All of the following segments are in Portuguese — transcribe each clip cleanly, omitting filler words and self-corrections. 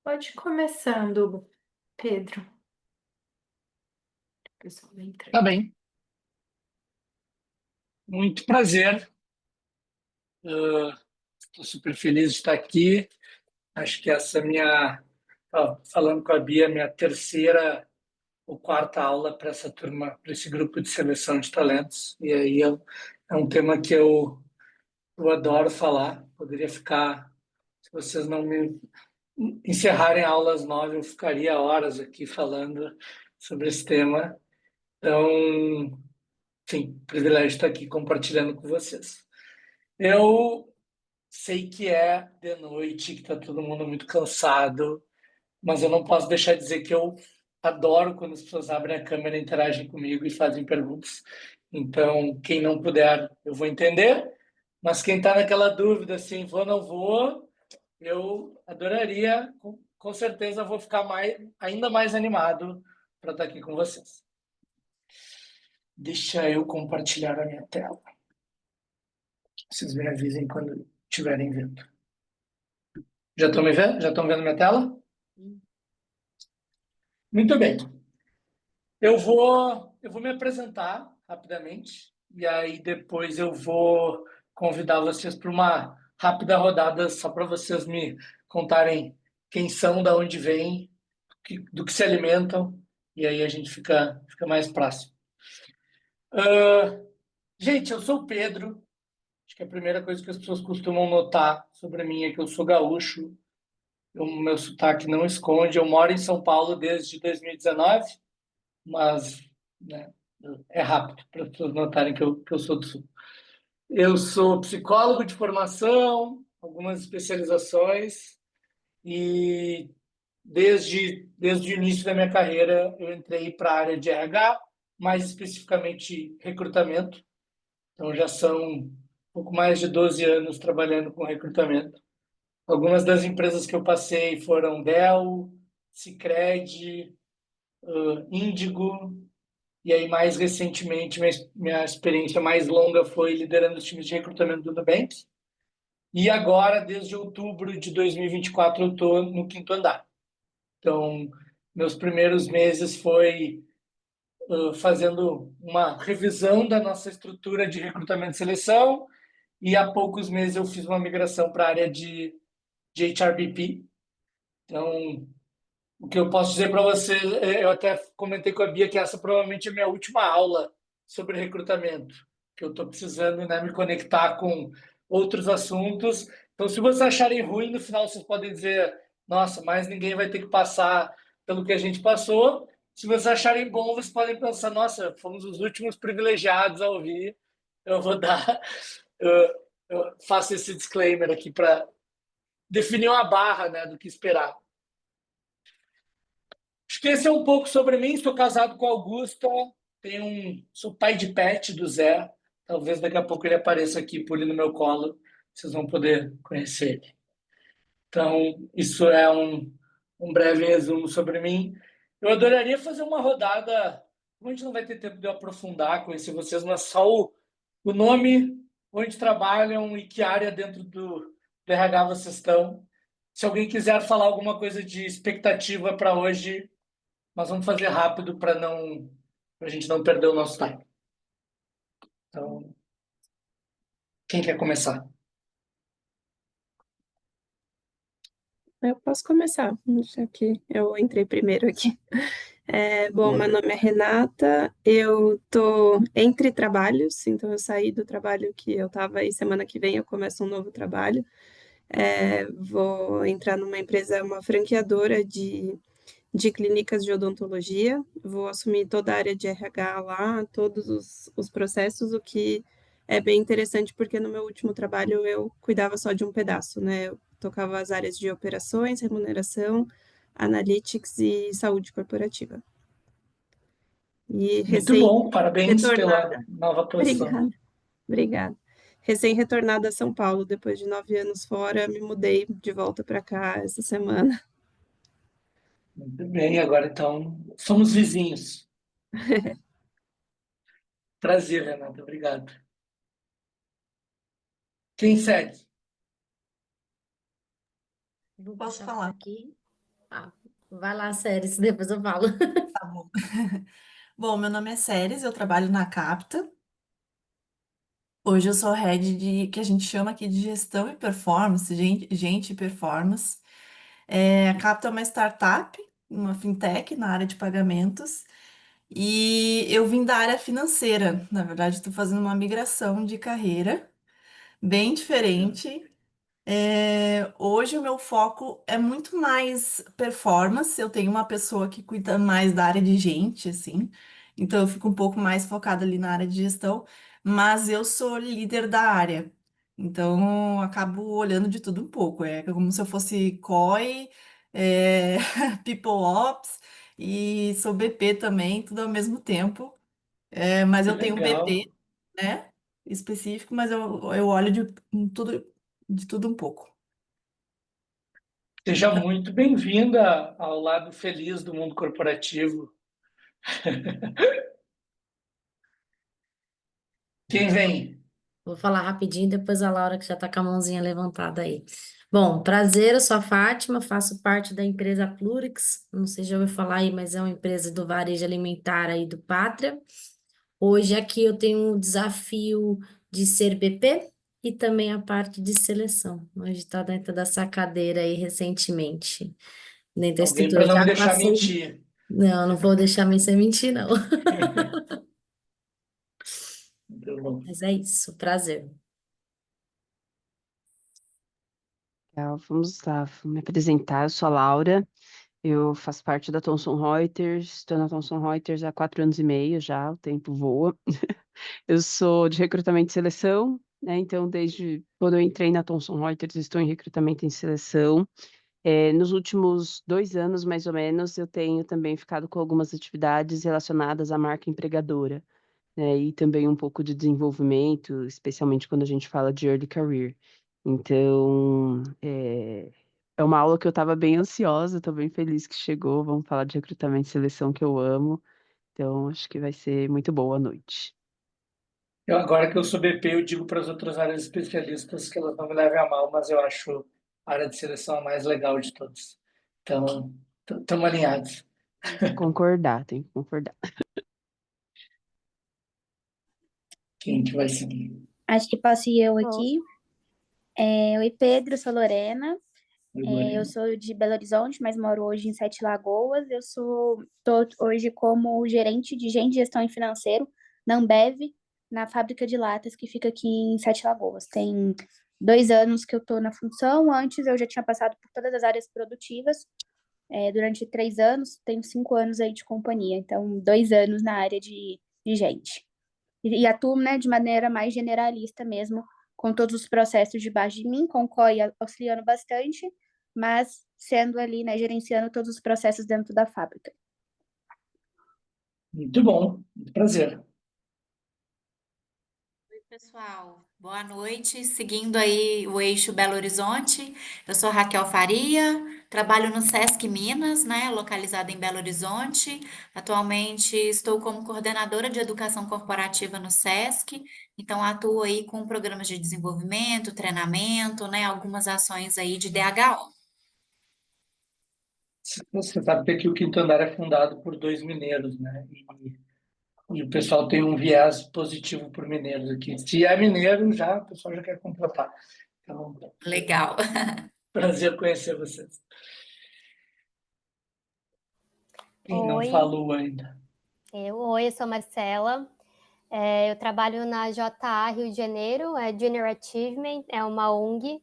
Pode ir começando, Pedro. O pessoal vai Tá entrando. bem, muito prazer. Estou super feliz de estar aqui. Acho que essa é falando com a Bia, minha terceira ou quarta aula para essa turma, para esse grupo de seleção de talentos. E aí é um tema que eu adoro falar. Poderia ficar, se vocês não me encerrarem a aula às 9, eu ficaria horas aqui falando sobre esse tema. Então, enfim, privilégio estar aqui compartilhando com vocês. Eu sei que é de noite, que está todo mundo muito cansado, mas eu não posso deixar de dizer que eu adoro quando as pessoas abrem a câmera, interagem comigo e fazem perguntas. Então, quem não puder, eu vou entender, mas quem está naquela dúvida, assim, vou ou não vou, eu adoraria, com certeza vou ficar ainda mais animado para estar aqui com vocês. Deixa eu compartilhar a minha tela. Vocês me avisem quando estiverem vendo. Já estão me vendo? Já estão vendo minha tela? Muito bem. Eu vou me apresentar rapidamente e aí depois eu vou convidar vocês para uma rápida rodada só para vocês me contarem quem são, da onde vêm, do que se alimentam e aí a gente fica mais próximo. Ah, gente, eu sou o Pedro. Acho que a primeira coisa que as pessoas costumam notar sobre mim é que eu sou gaúcho. O meu sotaque não esconde. Eu moro em São Paulo desde 2019, mas, né, é rápido para as pessoas notarem que eu sou do Sul. Eu sou psicólogo de formação, algumas especializações, e desde o início da minha carreira eu entrei para a área de RH, mais especificamente recrutamento. Então já são um pouco mais de 12 anos trabalhando com recrutamento. Algumas das empresas que eu passei foram Dell, Sicredi, Índigo, e aí mais recentemente minha experiência mais longa foi liderando os times de recrutamento do Nubank. E agora, desde outubro de 2024, eu estou no quinto andar. Então, meus primeiros meses foi fazendo uma revisão da nossa estrutura de recrutamento e seleção, e há poucos meses eu fiz uma migração para a área de HRBP. Então, o que eu posso dizer para você, eu até comentei com a Bia que essa provavelmente é a minha última aula sobre recrutamento, que eu estou precisando, né, me conectar com outros assuntos. Então, se vocês acharem ruim, no final vocês podem dizer, nossa, mais ninguém vai ter que passar pelo que a gente passou. Se vocês acharem bom, vocês podem pensar, nossa, fomos os últimos privilegiados a ouvir. Eu vou dar, eu, eu faço esse disclaimer aqui para definir uma barra, né, do que esperar. Acho que esse é um pouco sobre mim. Estou casado com a Augusta, sou pai de pet do Zé. Talvez daqui a pouco ele apareça aqui por no meu colo. Vocês vão poder conhecer ele. Então, isso é um breve resumo sobre mim. Eu adoraria fazer uma rodada. Como a gente não vai ter tempo de eu aprofundar, conhecer vocês, mas só o nome, onde trabalham e que área dentro do RH vocês estão. Se alguém quiser falar alguma coisa de expectativa para hoje, mas vamos fazer rápido para a gente não perder o nosso time. Então, quem quer começar? Eu posso começar, já que eu entrei primeiro aqui. Bom, meu nome é Renata, eu tô entre trabalhos, então eu saí do trabalho que eu estava e semana que vem eu começo um novo trabalho. Vou entrar numa empresa, uma franqueadora de clínicas de odontologia, vou assumir toda a área de RH lá, todos os processos, o que é bem interessante porque no meu último trabalho eu cuidava só de um pedaço, né? Eu tocava as áreas de operações, remuneração, analytics e saúde corporativa. E Muito bom, parabéns pela recém-retornada, nova posição. obrigada, obrigada. Recém-retornada a São Paulo, depois de 9 anos fora, me mudei de volta para cá essa semana. Muito bem, agora então somos vizinhos. Prazer, Renata, obrigado. Quem segue? Eu posso falar aqui? Ah, vai lá, Séries, depois eu falo. Tá bom. Bom, meu nome é Séries, eu trabalho na Capta. Hoje eu sou head de que a gente chama aqui de gestão e performance, gente e performance. A Capta é uma startup, uma fintech na área de pagamentos. E eu vim da área financeira. Na verdade, estou fazendo uma migração de carreira bem diferente. Hoje o meu foco é muito mais performance. Eu tenho uma pessoa que cuida mais da área de gente, assim. Então eu fico um pouco mais focada ali na área de gestão, mas eu sou líder da área. Então eu acabo olhando de tudo um pouco. É como se eu fosse COI, People Ops e sou BP também, tudo ao mesmo tempo. Mas Que eu tenho um legal. BP, né, específico, mas eu olho de tudo um pouco. Seja muito bem-vinda ao lado feliz do mundo corporativo. Quem vem? Vou falar rapidinho, depois a Laura que já tá com a mãozinha levantada aí. Bom, prazer, eu sou a Fátima, faço parte da empresa Plurix, não sei se já ouviu falar aí, mas é uma empresa do varejo alimentar aí do Pátria. Hoje aqui eu tenho um desafio de ser BP e também a parte de seleção. Hoje está dentro dessa cadeira aí recentemente, dentro da Alguém para estrutura. não me Já deixar passei. mentir. Não, não vou deixar você mentir, não. Muito bom. Mas é isso, prazer. Vamos lá, vou me apresentar. Eu sou a Laura, eu faço parte da Thomson Reuters, estou na Thomson Reuters há 4 anos e meio já, o tempo voa. Eu sou de recrutamento e seleção, né? Então, desde quando eu entrei na Thomson Reuters, estou em recrutamento e seleção. Nos últimos 2 anos, mais ou menos, eu tenho também ficado com algumas atividades relacionadas à marca empregadora, né, e também um pouco de desenvolvimento, especialmente quando a gente fala de early career. Então, é uma aula que eu estava bem ansiosa, estou bem feliz que chegou. Vamos falar de recrutamento e seleção que eu amo. Então, acho que vai ser muito boa a noite. Agora que eu sou BP, eu digo para as outras áreas especialistas que elas não me levem a mal, mas eu acho a área de seleção a mais legal de todas. Então, estamos alinhados. Tem que concordar, tem que concordar. Quem que vai seguir? Acho que posso ir eu aqui. Oi, Pedro, eu sou Lorena. Oi, Eu Lorena. sou de Belo Horizonte, mas moro hoje em Sete Lagoas. Tô hoje como gerente de gente, gestão e financeiro na Ambev, na fábrica de latas que fica aqui em Sete Lagoas. Tem 2 anos que eu tô na função. Antes eu já tinha passado por todas as áreas produtivas. Durante 3 anos, tenho 5 anos aí de companhia. Então, 2 anos na área de gente. E atuo, né, de maneira mais generalista mesmo, com todos os processos debaixo de mim, com o COI auxiliando bastante, mas sendo ali, né, gerenciando todos os processos dentro da fábrica. Muito bom, muito prazer. Oi, pessoal, boa noite. Seguindo aí o eixo Belo Horizonte, eu sou Raquel Faria, trabalho no Sesc Minas, né, localizado em Belo Horizonte. Atualmente estou como coordenadora de educação corporativa no Sesc, então atuo aí com programas de desenvolvimento, treinamento, né, algumas ações aí de DHO. Você sabe que aqui o Quinto Andar é fundado por dois mineiros, né? E o pessoal tem um viés positivo por mineiros aqui. Se é mineiro, já o pessoal já quer contratar. Então, Legal. prazer conhecer vocês. Quem não Oi, falou ainda? eu sou Marcela. Eu trabalho na JA Rio de Janeiro, Junior Achievement, é uma ONG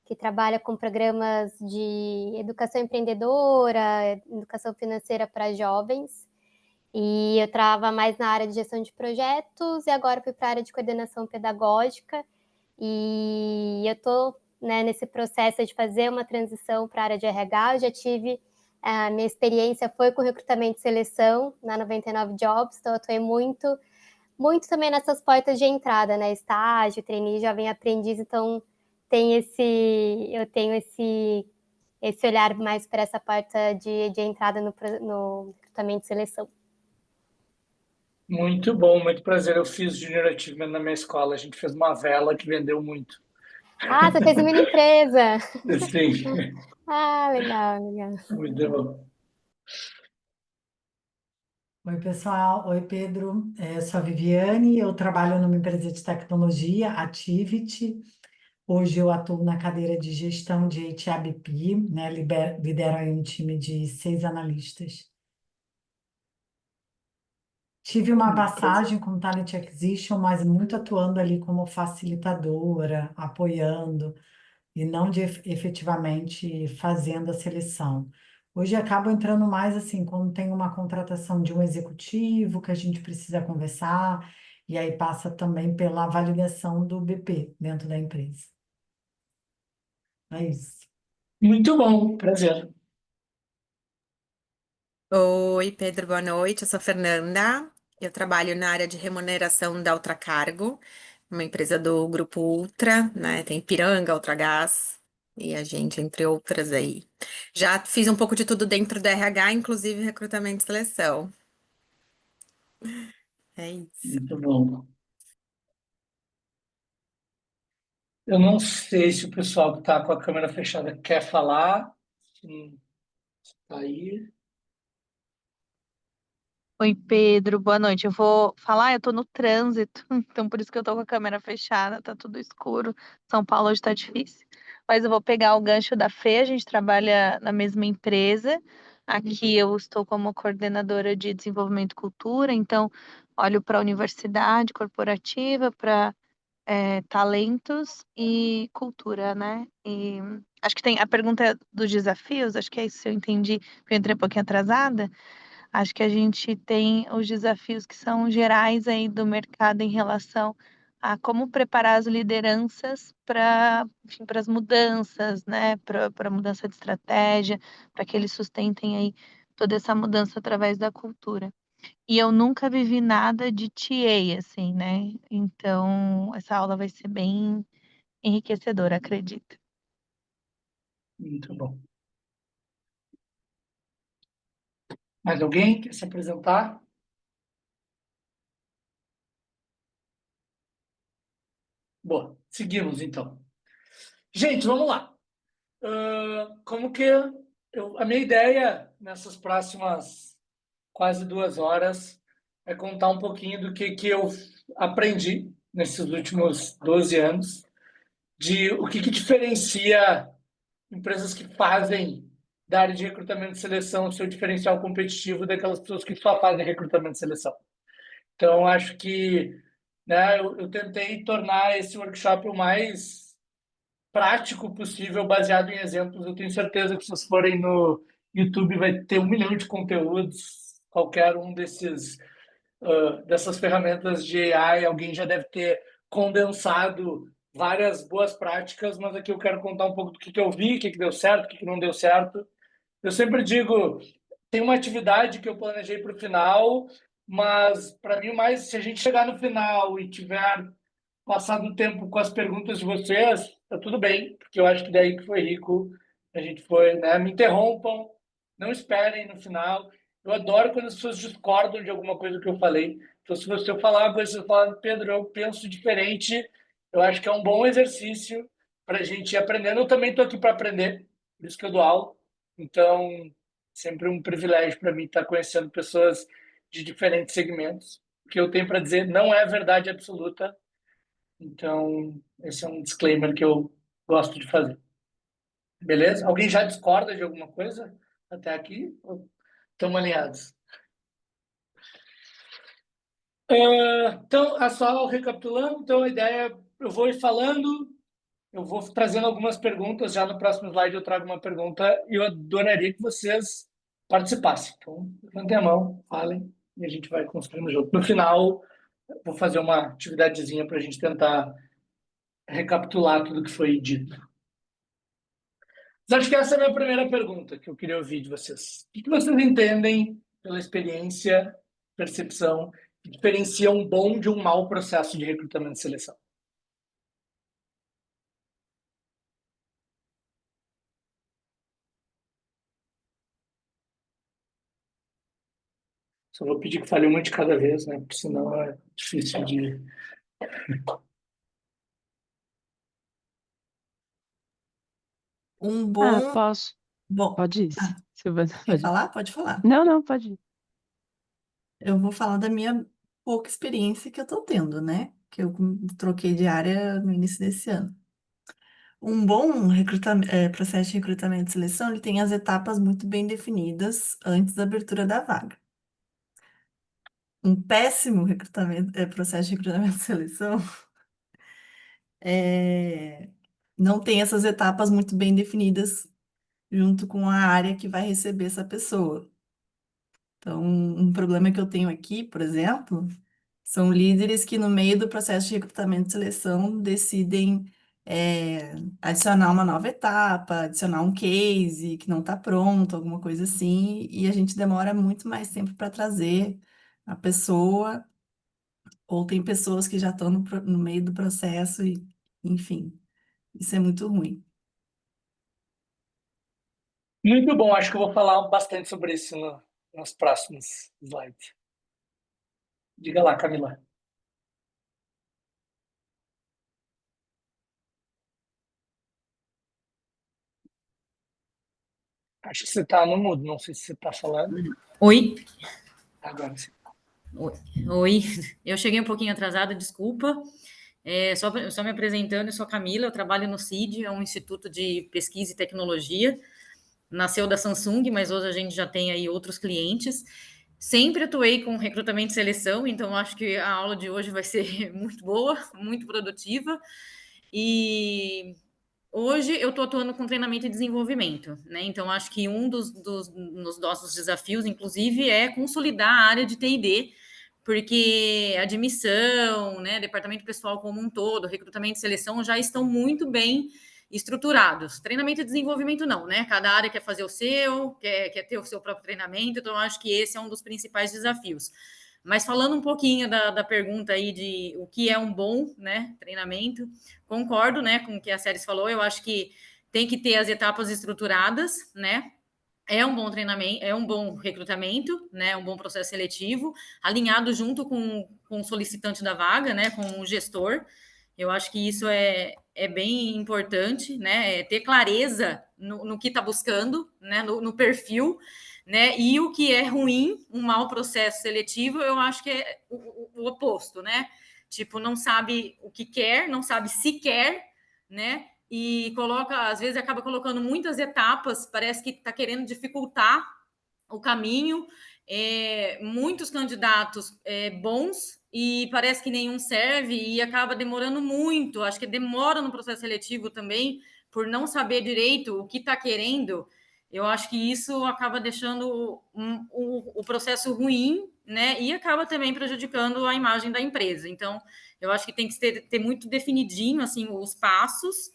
que trabalha com programas de educação empreendedora, educação financeira para jovens. E eu estava mais na área de gestão de projetos e agora fui para a área de coordenação pedagógica. E eu estou, né, nesse processo de fazer uma transição para a área de RH. Eu já tive, a minha experiência foi com recrutamento e seleção na 99 Jobs, então eu atuei muito também nessas portas de entrada, né? Estágio, trainee, jovem aprendiz, então eu tenho esse olhar mais para essa porta de entrada no recrutamento e seleção. Muito bom, muito prazer. Eu fiz Junior Achievement na minha escola. A gente fez uma vela que vendeu muito. Ah, você fez uma mini empresa. Sim. Ah, legal, legal. Muito bom. Oi, pessoal. Oi, Pedro. Eu sou a Viviane, eu trabalho numa empresa de tecnologia, Activity. Hoje eu atuo na cadeira de gestão de HRBP, né? Lidero aí um time de 6 analistas. Tive uma Prazer. passagem com Talent Acquisition, mas muito atuando ali como facilitadora, apoiando, e não efetivamente fazendo a seleção. Hoje acabo entrando mais assim, quando tem uma contratação de um executivo que a gente precisa conversar, e aí passa também pela validação do BP dentro da empresa. É isso. Muito bom, prazer. Oi, Pedro, boa noite. Eu sou a Fernanda. Eu trabalho na área de remuneração da Ultracargo, uma empresa do grupo Ultra, né? Tem Ipiranga, Ultragás e a gente, entre outras aí. Já fiz um pouco de tudo dentro do RH, inclusive recrutamento e seleção. É isso. Muito bom. Eu não sei se o pessoal que está com a câmera fechada quer falar. Tá aí. Oi, Pedro, boa noite. Eu vou falar, eu tô no trânsito, então por isso que eu tô com a câmera fechada, tá tudo escuro. São Paulo hoje tá difícil. Mas eu vou pegar o gancho da Fê, a gente trabalha na mesma empresa. Aqui eu estou como coordenadora de desenvolvimento e cultura, então olho para a universidade corporativa, para talentos e cultura, né? E acho que tem a pergunta dos desafios, acho que é isso, se eu entendi, porque eu entrei um pouquinho atrasada. Acho que a gente tem os desafios que são gerais aí do mercado em relação a como preparar as lideranças para, enfim, para as mudanças, né? Para a mudança de estratégia, para que eles sustentem aí toda essa mudança através da cultura. E eu nunca vivi nada de TA, assim, né? Então, essa aula vai ser bem enriquecedora, acredito. Muito bom. Mais alguém quer se apresentar? Boa, seguimos então. Gente, vamos lá. Como que a minha ideia nessas próximas quase 2 horas é contar um pouquinho do que eu aprendi nesses últimos 12 anos, de o que diferencia empresas que fazem da área de recrutamento e seleção o seu diferencial competitivo daquelas pessoas que só fazem recrutamento e seleção. Então, acho que, né, eu tentei tornar esse workshop o mais prático possível, baseado em exemplos. Eu tenho certeza que se vocês forem no YouTube vai ter 1 milhão de conteúdos, qualquer um dessas ferramentas de AI, alguém já deve ter condensado várias boas práticas, mas aqui eu quero contar um pouco do que eu vi, o que deu certo, o que não deu certo. Eu sempre digo, tem uma atividade que eu planejei para o final, mas para mim, mais se a gente chegar no final e tiver passado o tempo com as perguntas de vocês, tá tudo bem, porque eu acho que daí que foi rico, a gente foi, né? Me interrompam, não esperem no final. Eu adoro quando as pessoas discordam de alguma coisa que eu falei. Então, se você falar uma coisa, você fala, Pedro, eu penso diferente, eu acho que é um bom exercício para a gente ir aprendendo. Eu também estou aqui para aprender, por isso que eu dou aula. Então, sempre um privilégio para mim estar conhecendo pessoas de diferentes segmentos. O que eu tenho para dizer não é verdade absoluta, então, esse é um disclaimer que eu gosto de fazer. Beleza? Alguém já discorda de alguma coisa até aqui? Estamos alinhados. Então, só recapitulando, então a ideia, eu vou ir falando, eu vou trazendo algumas perguntas, já no próximo slide eu trago uma pergunta e eu adoraria que vocês participassem. Então, levantem a mão, falem e a gente vai construindo junto. No final, vou fazer uma atividadezinha para a gente tentar recapitular tudo que foi dito. Mas acho que essa é a minha primeira pergunta que eu queria ouvir de vocês. O que vocês entendem pela experiência, percepção, que diferencia um bom de um mau processo de recrutamento e seleção? Só vou pedir que fale uma de cada vez, né? Porque senão é difícil de... Um Ah, bom. posso. Bom, Pode ir, ah, Silvana, quer pode ir. falar? Pode falar. Não, não, pode ir. Eu vou falar da minha pouca experiência que eu tô tendo, né? Que eu troquei de área no início desse ano. Um bom processo de recrutamento e seleção, ele tem as etapas muito bem definidas antes da abertura da vaga. Um péssimo processo de recrutamento e seleção não tem essas etapas muito bem definidas junto com a área que vai receber essa pessoa. Então, um problema que eu tenho aqui, por exemplo, são líderes que no meio do processo de recrutamento e seleção decidem adicionar uma nova etapa, adicionar um case que não está pronto, alguma coisa assim, e a gente demora muito mais tempo para trazer a pessoa, ou tem pessoas que já estão no meio do processo, e, enfim, isso é muito ruim. Muito bom, acho que eu vou falar bastante sobre isso nos próximos slides. Diga lá, Camila. Acho que você está no mudo, não sei se você está falando. Oi, Agora sim. oi. Eu cheguei um pouquinho atrasada, desculpa. Só me apresentando, eu sou Camila, eu trabalho no CID, é um instituto de pesquisa e tecnologia. Nasceu da Samsung, mas hoje a gente já tem aí outros clientes. Sempre atuei com recrutamento e seleção, então acho que a aula de hoje vai ser muito boa, muito produtiva. E hoje eu estou atuando com treinamento e desenvolvimento, né? Então acho que um dos nossos desafios, inclusive, é consolidar a área de T&D, porque admissão, né, departamento pessoal como um todo, recrutamento e seleção já estão muito bem estruturados. Treinamento e desenvolvimento não, né? Cada área quer fazer o seu, quer ter o seu próprio treinamento, então eu acho que esse é um dos principais desafios. Mas falando um pouquinho da pergunta aí de o que é um bom, né, treinamento, concordo, né, com o que a Séries falou, eu acho que tem que ter as etapas estruturadas, né, é um bom treinamento, é um bom recrutamento, né? Um bom processo seletivo, alinhado junto com o solicitante da vaga, né? Com o gestor. Eu acho que isso é bem importante, né? É ter clareza no que está buscando, né? No perfil, né? E o que é ruim, um mau processo seletivo, eu acho que é o oposto, né? Tipo, não sabe o que quer, não sabe se quer, né? E coloca, às vezes acaba colocando muitas etapas, parece que está querendo dificultar o caminho, muitos candidatos bons e parece que nenhum serve e acaba demorando muito, acho que demora no processo seletivo também, por não saber direito o que está querendo, eu acho que isso acaba deixando o processo ruim, né, e acaba também prejudicando a imagem da empresa, então eu acho que tem que ter muito definidinho, assim, os passos,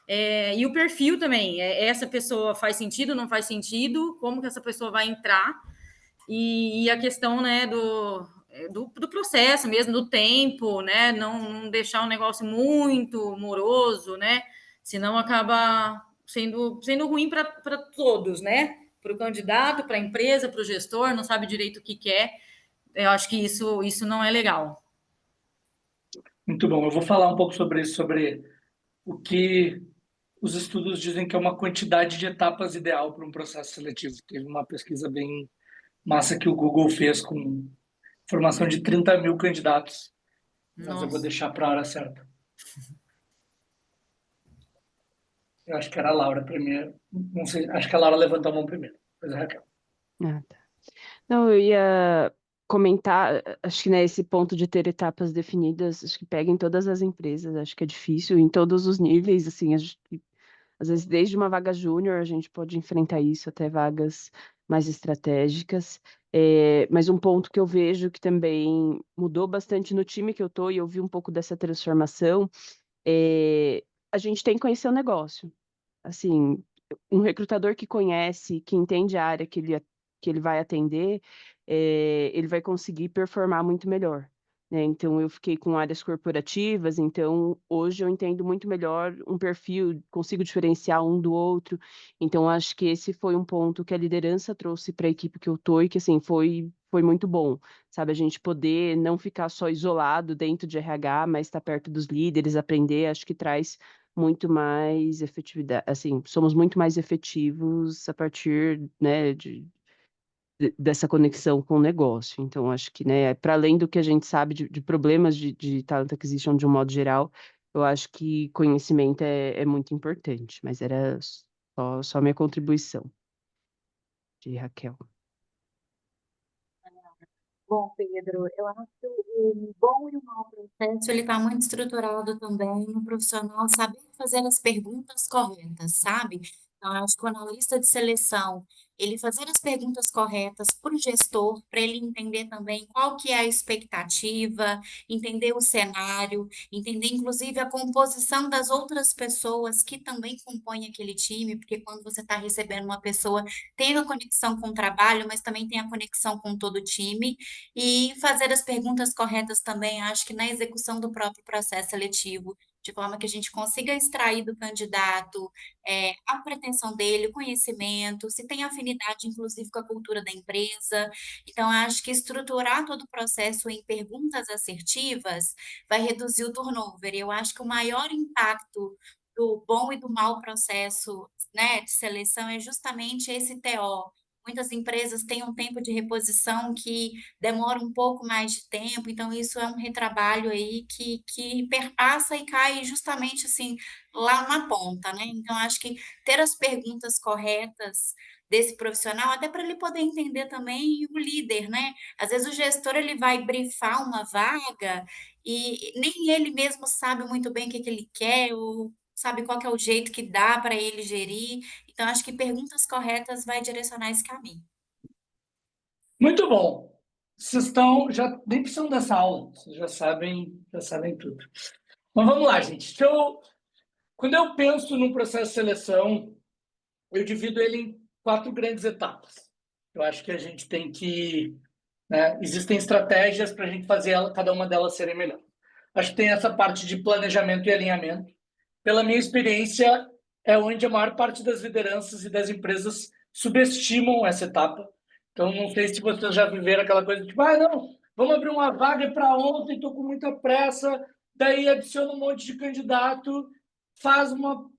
e o perfil também, essa pessoa faz sentido, não faz sentido, como que essa pessoa vai entrar, e a questão, né, do processo mesmo, do tempo, né, não deixar um negócio muito moroso, né, senão acaba sendo ruim para todos, né, para o candidato, para a empresa, para o gestor, não sabe direito o que quer, eu acho que isso não é legal. Muito bom, eu vou falar um pouco sobre isso, sobre o que os estudos dizem que é uma quantidade de etapas ideal para um processo seletivo. Teve uma pesquisa bem massa que o Google fez com formação de 30 mil candidatos, mas eu vou deixar para a hora certa. Eu acho que era a Laura primeiro, não sei, acho que a Laura levantou a mão primeiro, depois a Raquel. Ah, tá. Não, eu ia comentar, acho que nesse ponto de ter etapas definidas, acho que pega em todas as empresas, acho que é difícil, em todos os níveis, assim, às vezes desde uma vaga júnior a gente pode enfrentar isso até vagas mais estratégicas, mas um ponto que eu vejo que também mudou bastante no time que eu tô, e eu vi um pouco dessa transformação, a gente tem que conhecer o negócio. Assim, um recrutador que conhece, que entende a área que ele vai atender, ele vai conseguir performar muito melhor, né? Então, eu fiquei com áreas corporativas, então hoje eu entendo muito melhor um perfil, consigo diferenciar um do outro. Então, acho que esse foi um ponto que a liderança trouxe para a equipe que eu tô e que, assim, foi muito bom, sabe? A gente poder não ficar só isolado dentro de RH, mas estar perto dos líderes, aprender, acho que traz muito mais efetividade, assim, somos muito mais efetivos a partir, né, dessa conexão com o negócio. Então, acho que, né, para além do que a gente sabe de problemas de talent acquisition de um modo geral, eu acho que conhecimento é muito importante, mas era só minha contribuição, de Raquel. Bom, Pedro, eu acho que o bom e o mau processo ele está muito estruturado também no profissional saber fazer as perguntas corretas, sabe? Então, eu acho que o analista de seleção, ele fazer as perguntas corretas para o gestor, para ele entender também qual que é a expectativa, entender o cenário, entender inclusive a composição das outras pessoas que também compõem aquele time, porque quando você está recebendo uma pessoa, tem a conexão com o trabalho, mas também tem a conexão com todo o time. E fazer as perguntas corretas também, acho que na execução do próprio processo seletivo, de forma que a gente consiga extrair do candidato a pretensão dele, o conhecimento, se tem afinidade, inclusive, com a cultura da empresa. Então, acho que estruturar todo o processo em perguntas assertivas vai reduzir o turnover. Eu acho que o maior impacto do bom e do mau processo, né, de seleção é justamente esse TO. Muitas empresas têm um tempo de reposição que demora um pouco mais de tempo, então isso é um retrabalho aí que perpassa e cai justamente assim lá na ponta, né? Então, acho que ter as perguntas corretas desse profissional, até para ele poder entender também o líder, né? Às vezes o gestor ele vai brifar uma vaga e nem ele mesmo sabe muito bem o que que ele quer, ou sabe qual que é o jeito que dá para ele gerir. Então, acho que perguntas corretas vai direcionar esse caminho. Muito bom. Vocês estão, já nem precisam dessa aula, vocês já sabem tudo. Mas vamos lá, gente. Quando eu penso num processo de seleção, eu divido ele em 4 grandes etapas. Eu acho que a gente tem que, né, existem estratégias para a gente fazer cada uma delas serem melhor. Acho que tem essa parte de planejamento e alinhamento. Pela minha experiência, é onde a maior parte das lideranças e das empresas subestimam essa etapa. Então, não sei se vocês já viveram aquela coisa tipo, não, vamos abrir uma vaga para ontem, estou com muita pressa, daí adiciona um monte de candidato, faz uma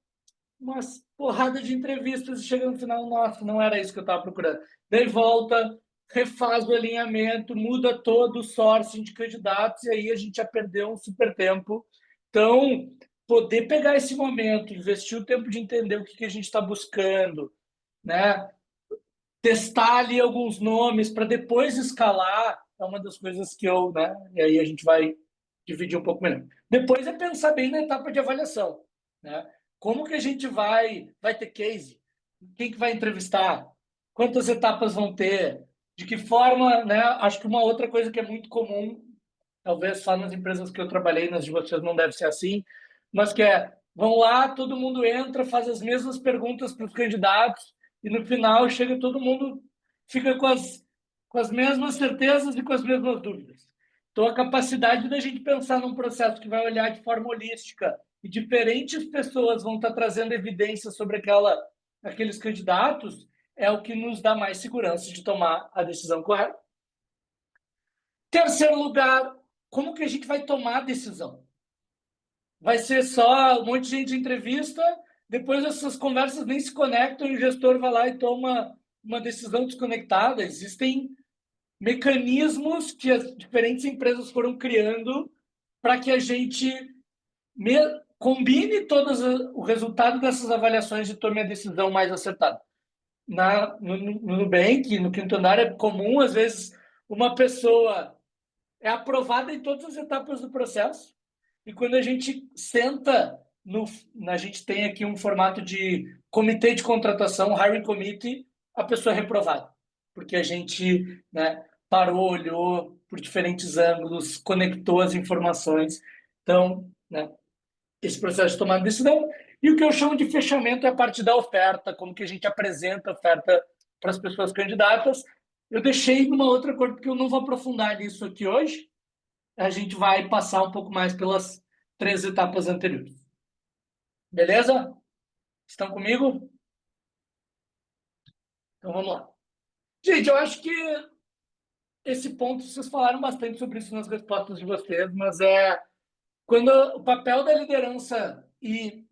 porrada de entrevistas e chega no final, nossa, não era isso que eu estava procurando. Daí volta, refaz o alinhamento, muda todo o sourcing de candidatos e aí a gente já perdeu um super tempo. Então, poder pegar esse momento, investir o tempo de entender o que a gente está buscando, né? Testar ali alguns nomes para depois escalar, é uma das coisas que eu, né? E aí a gente vai dividir um pouco melhor. Depois é pensar bem na etapa de avaliação, né? Como que a gente vai ter case? Quem que vai entrevistar? Quantas etapas vão ter? De que forma, né? Acho que uma outra coisa que é muito comum, talvez só nas empresas que eu trabalhei, nas de vocês não deve ser assim, mas que vão lá, todo mundo entra, faz as mesmas perguntas para os candidatos e no final chega todo mundo, fica com as mesmas certezas e com as mesmas dúvidas. Então, a capacidade da gente pensar num processo que vai olhar de forma holística e diferentes pessoas vão estar trazendo evidências sobre aqueles candidatos é o que nos dá mais segurança de tomar a decisão correta. Terceiro lugar, como que a gente vai tomar a decisão? Vai ser só um monte de gente em entrevista, depois essas conversas nem se conectam e o gestor vai lá e toma uma decisão desconectada. Existem mecanismos que as diferentes empresas foram criando para que a gente combine o resultado dessas avaliações e tome a decisão mais acertada. No Nubank, no Quinto Andar, é comum, às vezes, uma pessoa é aprovada em todas as etapas do processo e quando a gente senta, a gente tem aqui um formato de comitê de contratação, hiring committee, a pessoa é reprovada, porque a gente, né, parou, olhou por diferentes ângulos, conectou as informações. Então, né, esse processo de tomada de decisão. E o que eu chamo de fechamento é a parte da oferta, como que a gente apresenta a oferta para as pessoas candidatas. Eu deixei numa outra cor, porque eu não vou aprofundar nisso aqui hoje. A gente vai passar um pouco mais pelas 3 etapas anteriores. Beleza? Estão comigo? Então, vamos lá. Gente, eu acho que esse ponto, vocês falaram bastante sobre isso nas respostas de vocês, mas quando o papel da liderança e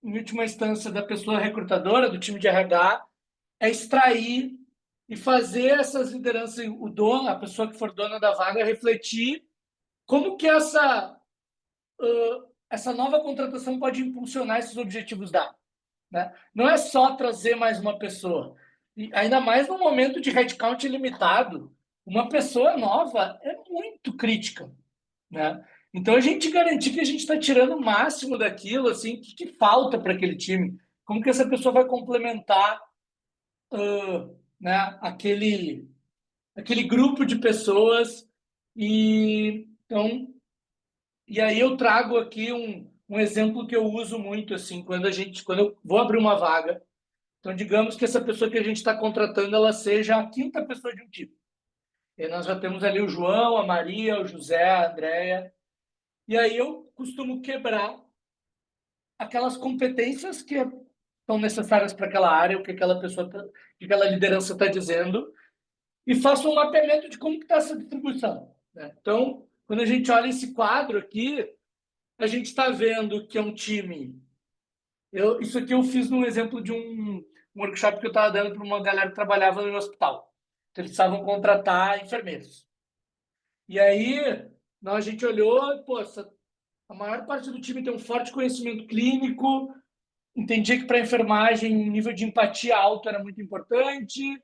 em última instância, da pessoa recrutadora, do time de RH, é extrair e fazer essas lideranças, o dono, a pessoa que for dona da vaga, refletir como que essa nova contratação pode impulsionar esses objetivos da, né? Não é só trazer mais uma pessoa. E ainda mais no momento de headcount limitado, uma pessoa nova é muito crítica, né? Então, a gente garantir que a gente está tirando o máximo daquilo, assim, o que falta para aquele time, como que essa pessoa vai complementar né, aquele grupo de pessoas. Então, e aí eu trago aqui um exemplo que eu uso muito, assim, quando eu vou abrir uma vaga. Então, digamos que essa pessoa que a gente está contratando, ela seja a quinta pessoa de um time. E nós já temos ali o João, a Maria, o José, a Andréia. E aí eu costumo quebrar aquelas competências que são necessárias para aquela área, o que aquela pessoa, o que aquela liderança está dizendo, e faço um mapeamento de como está essa distribuição, né? Então, quando a gente olha esse quadro aqui, a gente está vendo que é um time. Isso aqui eu fiz num exemplo de um workshop que eu estava dando para uma galera que trabalhava no hospital. Então, eles precisavam contratar enfermeiros. E aí, a gente olhou, pô, a maior parte do time tem um forte conhecimento clínico, entendia que para a enfermagem um nível de empatia alto era muito importante,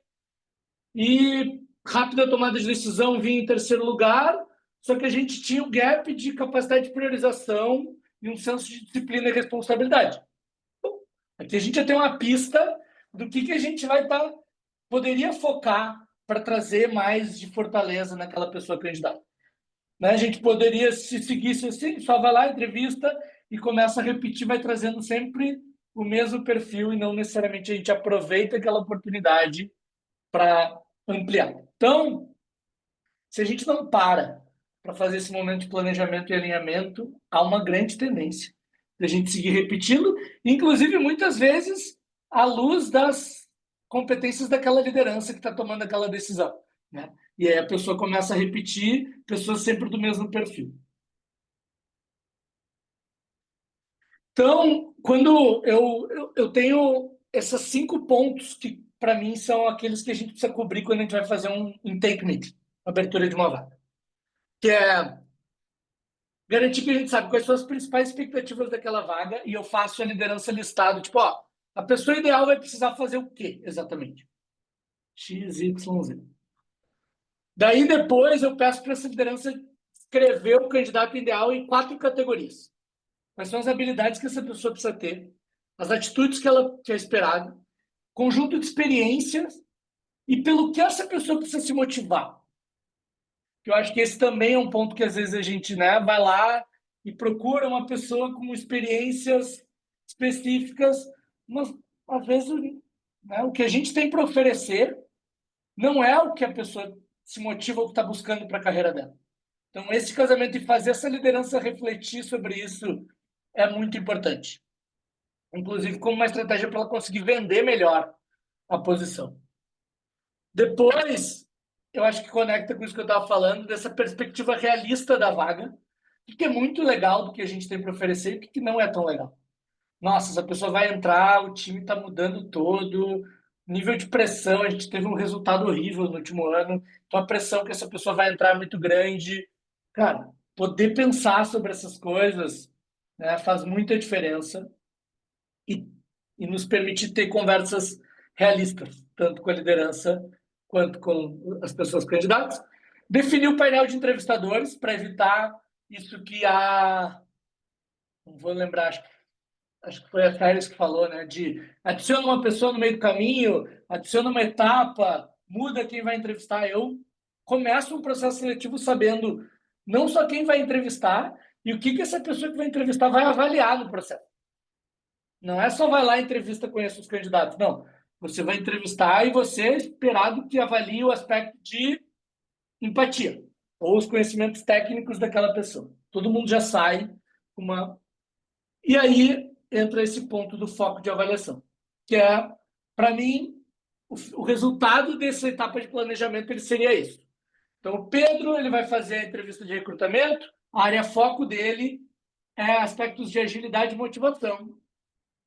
e rápida tomada de decisão vinha em terceiro lugar, só que a gente tinha um gap de capacidade de priorização e um senso de disciplina e responsabilidade. Bom, aqui a gente já tem uma pista do que a gente poderia focar para trazer mais de fortaleza naquela pessoa candidata. Né? A gente poderia, se seguisse assim, só vai lá, entrevista e começa a repetir, vai trazendo sempre o mesmo perfil e não necessariamente a gente aproveita aquela oportunidade para ampliar. Então, se a gente não para fazer esse momento de planejamento e alinhamento, há uma grande tendência de a gente seguir repetindo, inclusive muitas vezes à luz das competências daquela liderança que está tomando aquela decisão, né? E aí a pessoa começa a repetir, pessoas sempre do mesmo perfil. Então, quando eu tenho esses 5 pontos que, para mim, são aqueles que a gente precisa cobrir quando a gente vai fazer um intake meeting, abertura de uma vaga, que é garantir que a gente sabe quais são as principais expectativas daquela vaga e eu faço a liderança listado, tipo, ó, a pessoa ideal vai precisar fazer o quê, exatamente? X, Y, Z. Daí, depois, eu peço para essa liderança escrever o candidato ideal em 4 categorias. Quais são as habilidades que essa pessoa precisa ter, as atitudes que ela quer esperar, conjunto de experiências e pelo que essa pessoa precisa se motivar. Eu acho que esse também é um ponto que às vezes a gente, né, vai lá e procura uma pessoa com experiências específicas, mas às vezes, né, o que a gente tem para oferecer não é o que a pessoa se motiva ou que está buscando para a carreira dela. Então, esse casamento e fazer essa liderança refletir sobre isso é muito importante. Inclusive, como uma estratégia para ela conseguir vender melhor a posição. Depois, eu acho que conecta com isso que eu estava falando, dessa perspectiva realista da vaga, o que é muito legal do que a gente tem para oferecer e o que não é tão legal. Nossa, essa pessoa vai entrar, o time está mudando todo, nível de pressão, a gente teve um resultado horrível no último ano, então a pressão que essa pessoa vai entrar é muito grande. Cara, poder pensar sobre essas coisas, né, faz muita diferença e nos permite ter conversas realistas, tanto com a liderança quanto com as pessoas candidatas. Definir o painel de entrevistadores para evitar isso que não vou lembrar, acho que foi a Férez que falou, né? De adiciona uma pessoa no meio do caminho, adiciona uma etapa, muda quem vai entrevistar. Eu começo um processo seletivo sabendo não só quem vai entrevistar e o que essa pessoa que vai entrevistar vai avaliar no processo. Não é só vai lá e entrevista, conheça os candidatos. Não. Você vai entrevistar e você é esperado que avalie o aspecto de empatia ou os conhecimentos técnicos daquela pessoa. Todo mundo já sai uma... E aí entra esse ponto do foco de avaliação, que é, para mim, o resultado dessa etapa de planejamento ele seria isso. Então, o Pedro ele vai fazer a entrevista de recrutamento, a área foco dele é aspectos de agilidade e motivação.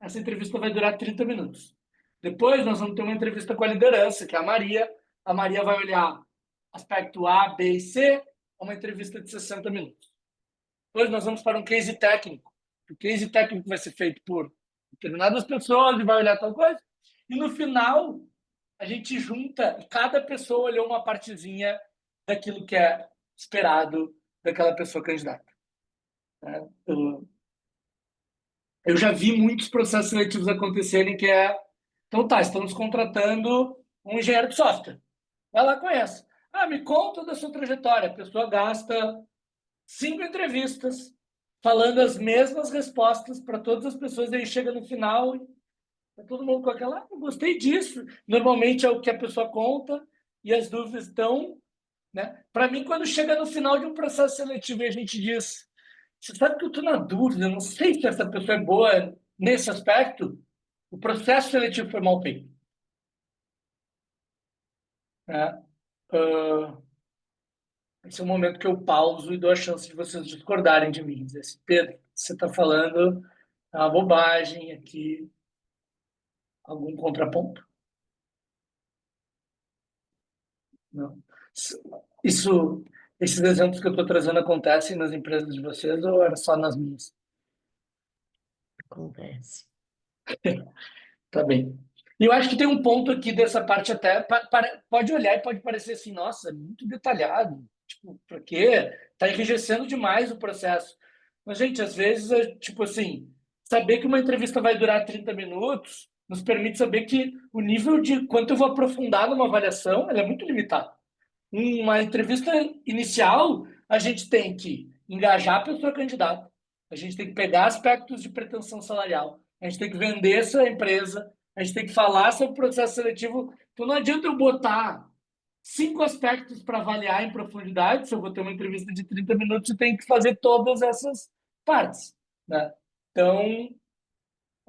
essa entrevista vai durar 30 minutos. Depois nós vamos ter uma entrevista com a liderança, que é a Maria. A Maria vai olhar aspecto A, B e C, uma entrevista de 60 minutos. Depois nós vamos para um case técnico. O case técnico vai ser feito por determinadas pessoas e vai olhar tal coisa. E no final, a gente junta e cada pessoa olhou uma partezinha daquilo que é esperado daquela pessoa candidata. Né? Eu já vi muitos processos seletivos acontecerem que é... Então tá, estamos contratando um engenheiro de software. Vai lá, conhece. Me conta da sua trajetória. A pessoa gasta 5 entrevistas falando as mesmas respostas para todas as pessoas, aí chega no final e tá todo mundo com aquela, eu gostei disso. Normalmente é o que a pessoa conta e as dúvidas estão, né? Para mim, quando chega no final de um processo seletivo e a gente diz, você sabe que eu estou na dúvida, eu não sei se essa pessoa é boa nesse aspecto, o processo seletivo foi mal feito. Né? Esse é o momento que eu pauso e dou a chance de vocês discordarem de mim. Dizer assim, Pedro, você está falando uma bobagem aqui. Algum contraponto? Não. Esses exemplos que eu estou trazendo acontecem nas empresas de vocês ou era só nas minhas? Acontece. Tá bem. E eu acho que tem um ponto aqui dessa parte até, pode olhar e pode parecer assim, nossa, é muito detalhado. Tipo, por quê? Está enrijecendo demais o processo. Mas, gente, às vezes, tipo assim, saber que uma entrevista vai durar 30 minutos nos permite saber que o nível de quanto eu vou aprofundar numa avaliação, ela é muito limitado. Uma entrevista inicial, a gente tem que engajar a pessoa candidata, a gente tem que pegar aspectos de pretensão salarial, a gente tem que vender essa empresa, a gente tem que falar sobre o processo seletivo. Então não adianta eu botar 5 aspectos para avaliar em profundidade, se eu vou ter uma entrevista de 30 minutos, eu tenho que fazer todas essas partes. Né? Então,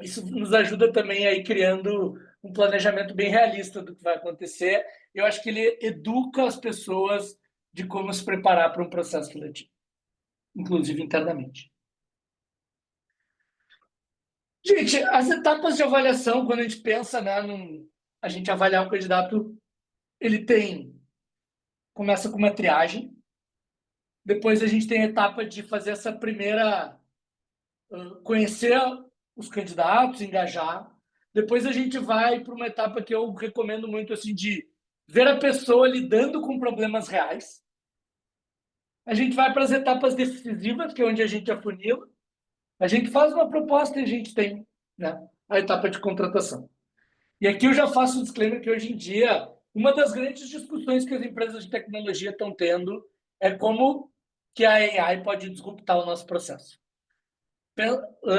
isso nos ajuda também a ir criando um planejamento bem realista do que vai acontecer. Eu acho que ele educa as pessoas de como se preparar para um processo seletivo, inclusive internamente. Gente, as etapas de avaliação, quando a gente pensa, né, a gente avaliar um candidato, ele começa com uma triagem, depois a gente tem a etapa de fazer essa primeira, conhecer os candidatos, engajar, depois a gente vai para uma etapa que eu recomendo muito, assim, de ver a pessoa lidando com problemas reais, a gente vai para as etapas decisivas, que é onde a gente afunila, a gente faz uma proposta e a gente tem, né, a etapa de contratação. E aqui eu já faço um disclaimer que hoje em dia, uma das grandes discussões que as empresas de tecnologia estão tendo é como que a AI pode disruptar o nosso processo.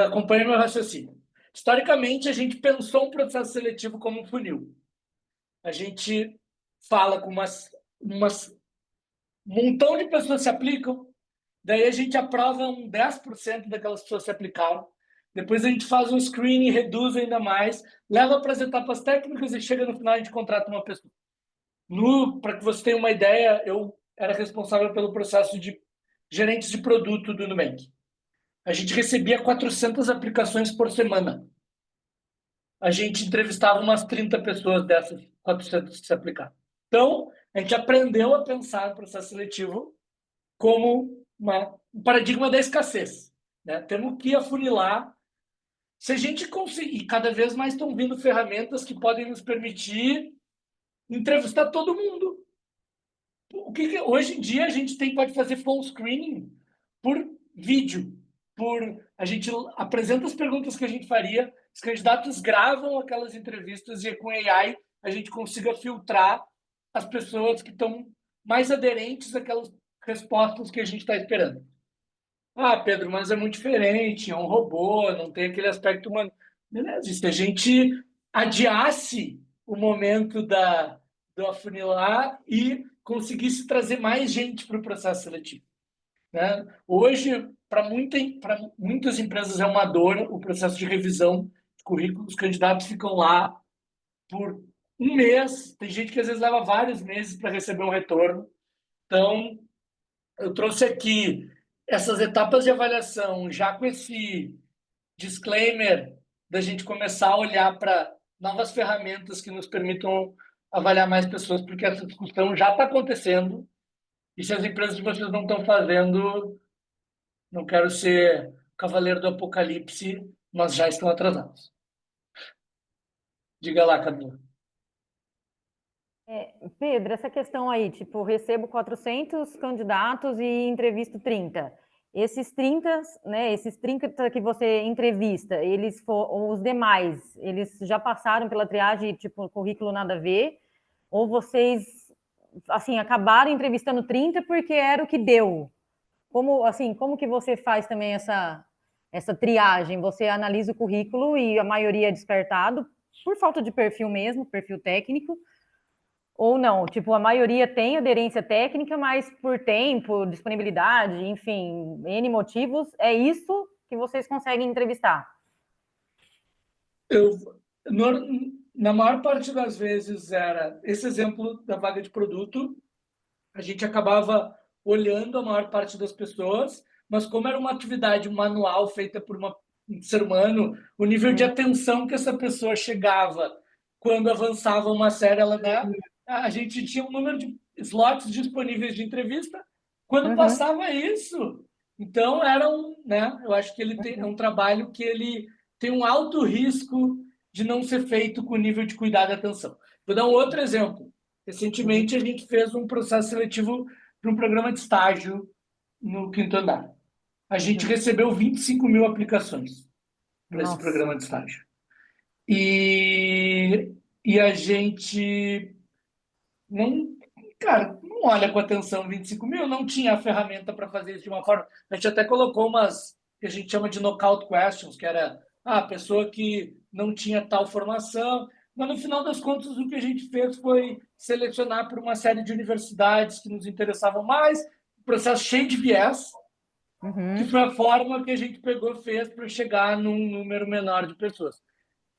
Acompanhe meu raciocínio. Historicamente, a gente pensou um processo seletivo como um funil. A gente fala com um montão de pessoas se aplicam, daí a gente aprova 10% daquelas pessoas se aplicaram, depois a gente faz um screening, reduz ainda mais, leva para as etapas técnicas e chega no final a gente contrata uma pessoa. Para que você tenha uma ideia, eu era responsável pelo processo de gerentes de produto do Nubank. A gente recebia 400 aplicações por semana. A gente entrevistava umas 30 pessoas dessas 400 que se aplicaram. Então, a gente aprendeu a pensar no processo seletivo como um paradigma da escassez. Né? Temos que afunilar. Se a gente conseguir, cada vez mais estão vindo ferramentas que podem nos permitir entrevistar todo mundo. Hoje em dia a gente pode fazer phone screening por vídeo. A gente apresenta as perguntas que a gente faria, os candidatos gravam aquelas entrevistas e com AI a gente consiga filtrar as pessoas que estão mais aderentes àquelas respostas que a gente está esperando. Pedro, mas é muito diferente, é um robô, não tem aquele aspecto humano. Beleza, e se a gente adiasse o momento do afunilar e conseguisse trazer mais gente para o processo seletivo. Né? Hoje, para muitas empresas é uma dor o processo de revisão de currículo, os candidatos ficam lá por um mês, tem gente que às vezes leva vários meses para receber um retorno. Então, eu trouxe aqui essas etapas de avaliação, já com esse disclaimer da gente começar a olhar para novas ferramentas que nos permitam avaliar mais pessoas, porque essa discussão já está acontecendo, e se as empresas de vocês não estão fazendo, não quero ser cavaleiro do apocalipse, mas já estão atrasados. Diga lá, Camila. Pedro, essa questão aí, tipo, recebo 400 candidatos e entrevisto 30. Esses 30, né, esses 30 que você entrevista, os demais, eles já passaram pela triagem, tipo, currículo nada a ver, ou vocês, assim, acabaram entrevistando 30 porque era o que deu? Como que você faz também essa triagem? Você analisa o currículo e a maioria é descartado por falta de perfil mesmo, perfil técnico, ou não? Tipo, a maioria tem aderência técnica, mas por tempo, disponibilidade, enfim, N motivos, é isso que vocês conseguem entrevistar? Na maior parte das vezes era esse exemplo da vaga de produto, a gente acabava olhando a maior parte das pessoas, mas como era uma atividade manual feita por um ser humano, o nível de atenção que essa pessoa chegava quando avançava uma série, a gente tinha um número de slots disponíveis de entrevista. Quando passava isso, então eu acho que ele é um trabalho que ele tem um alto risco de não ser feito com nível de cuidado e atenção. Vou dar um outro exemplo. Recentemente, a gente fez um processo seletivo para um programa de estágio no Quinto Andar. A gente recebeu 25 mil aplicações para esse programa de estágio. E a gente não olha com atenção 25 mil, não tinha a ferramenta para fazer isso de uma forma. A gente até colocou umas que a gente chama de knockout questions, que era a pessoa que não tinha tal formação. Mas, no final das contas, o que a gente fez foi selecionar por uma série de universidades que nos interessavam mais, um processo cheio de viés, que foi a forma que a gente fez para chegar num número menor de pessoas.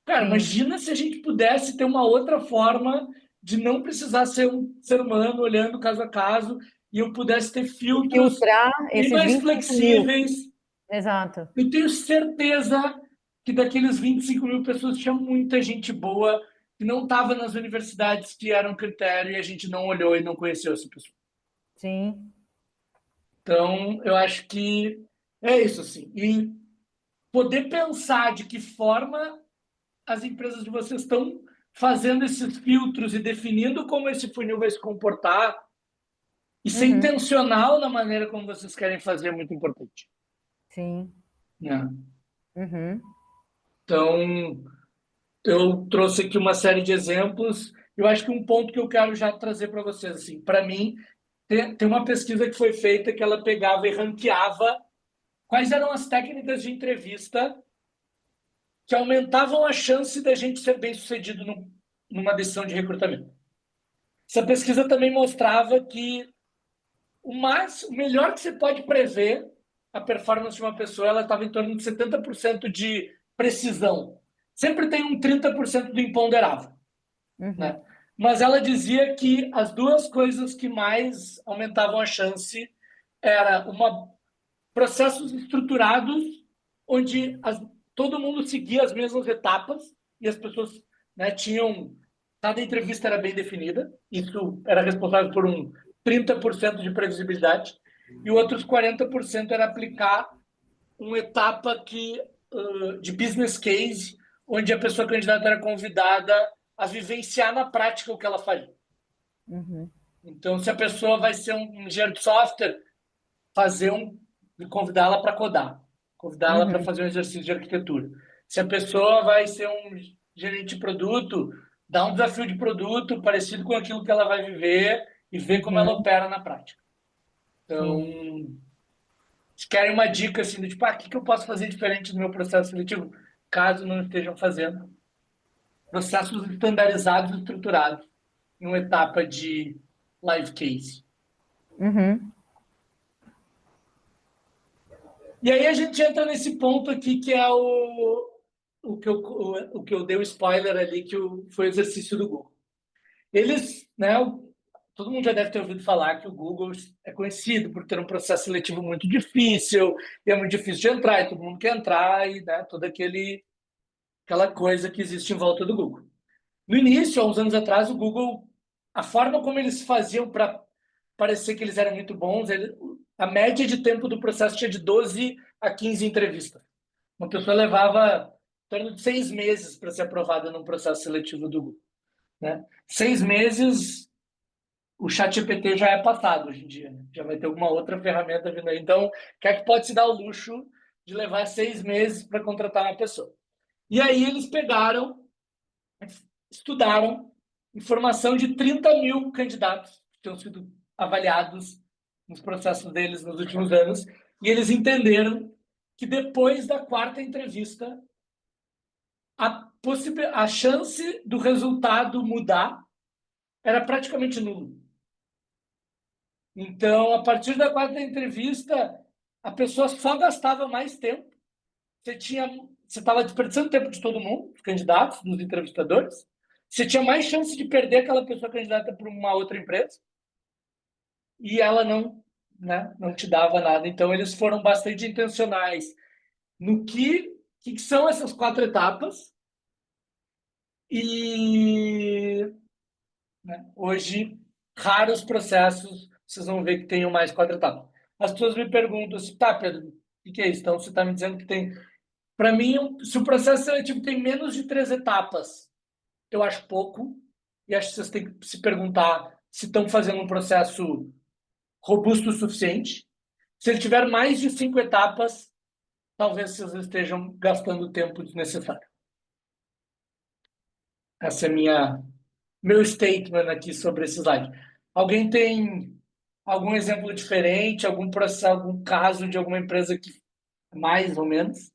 Cara, imagina se a gente pudesse ter uma outra forma de não precisar ser um ser humano olhando caso a caso e eu pudesse ter filtros bem mais flexíveis. Exato. Eu tenho certeza que daqueles 25 mil pessoas tinha muita gente boa que não estava nas universidades que eram critério e a gente não olhou e não conheceu essa pessoa. Sim. Então, eu acho que é isso, assim. E poder pensar de que forma as empresas de vocês estão fazendo esses filtros e definindo como esse funil vai se comportar e ser intencional na maneira como vocês querem fazer é muito importante. Sim. Então, eu trouxe aqui uma série de exemplos. Eu acho que um ponto que eu quero já trazer para vocês, assim, para mim, tem uma pesquisa que foi feita que ela pegava e ranqueava quais eram as técnicas de entrevista que aumentavam a chance da gente ser bem-sucedido numa decisão de recrutamento. Essa pesquisa também mostrava que o melhor que você pode prever a performance de uma pessoa, ela estava em torno de 70% de precisão. Sempre tem um 30% do imponderável. Né? Mas ela dizia que as duas coisas que mais aumentavam a chance era processos estruturados onde todo mundo seguia as mesmas etapas e as pessoas cada entrevista era bem definida, isso era responsável por um 30% de previsibilidade, e outros 40% era aplicar uma etapa de business case, onde a pessoa candidata era convidada a vivenciar na prática o que ela faria. Então, se a pessoa vai ser um engenheiro de software, convidá-la para codar, convidá-la para fazer um exercício de arquitetura. Se a pessoa vai ser um gerente de produto, dá um desafio de produto parecido com aquilo que ela vai viver e ver como ela opera na prática. Então, se querem uma dica assim, do tipo, o que eu posso fazer diferente no meu processo seletivo, caso não estejam fazendo, processos estandarizados e estruturados em uma etapa de live case. E aí a gente entra nesse ponto aqui que é o que eu dei o spoiler ali, que foi o exercício do Google. Eles, todo mundo já deve ter ouvido falar que o Google é conhecido por ter um processo seletivo muito difícil, e é muito difícil de entrar, e todo mundo quer entrar, e todo aquele aquela coisa que existe em volta do Google. No início, há uns anos atrás, o Google, a forma como eles faziam para parecer que eles eram muito bons, a média de tempo do processo tinha de 12 a 15 entrevistas. Uma pessoa levava em torno de 6 meses para ser aprovada num processo seletivo do Google, né? 6 meses, o ChatGPT já é passado hoje em dia, né? Já vai ter alguma outra ferramenta vindo aí. Então, quem é que pode se dar o luxo de levar 6 meses para contratar uma pessoa? E aí eles pegaram, estudaram informação de 30 mil candidatos que tinham sido avaliados nos processos deles nos últimos anos, e eles entenderam que depois da quarta entrevista, a chance do resultado mudar era praticamente nulo. Então, a partir da quarta entrevista, a pessoa só gastava mais tempo. Você estava desperdiçando tempo de todo mundo, dos candidatos, dos entrevistadores. Você tinha mais chance de perder aquela pessoa candidata para uma outra empresa. E ela não, né, não te dava nada. Então, eles foram bastante intencionais no que são essas 4 etapas. E, né, hoje, raros processos vocês vão ver que tenham mais 4 etapas. As pessoas me perguntam assim, tá, Pedro, o que é isso? Então, você está me dizendo que tem... Para mim, se o processo seletivo tem menos de 3 etapas, eu acho pouco. E acho que vocês têm que se perguntar se estão fazendo um processo robusto o suficiente. Se ele tiver mais de 5 etapas, talvez vocês estejam gastando o tempo desnecessário. Essa é meu statement aqui sobre esse slide. Alguém tem algum exemplo diferente, algum processo, algum caso de alguma empresa que mais ou menos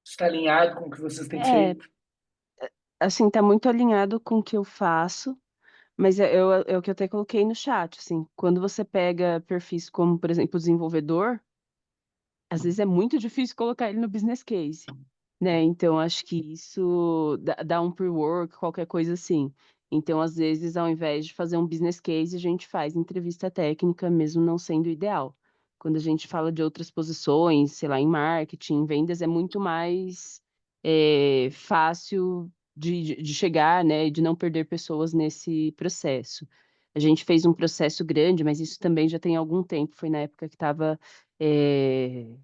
está alinhado com o que vocês têm feito? Assim, tá muito alinhado com o que eu faço, mas é o que eu até coloquei no chat, assim, quando você pega perfis como, por exemplo, o desenvolvedor, às vezes é muito difícil colocar ele no business case, né? Então, acho que isso dá um pre-work, qualquer coisa assim. Então, às vezes, ao invés de fazer um business case, a gente faz entrevista técnica, mesmo não sendo ideal. Quando a gente fala de outras posições, sei lá, em marketing, em vendas, é muito mais fácil de chegar, né, e de não perder pessoas nesse processo. A gente fez um processo grande, mas isso também já tem algum tempo, foi na época que estava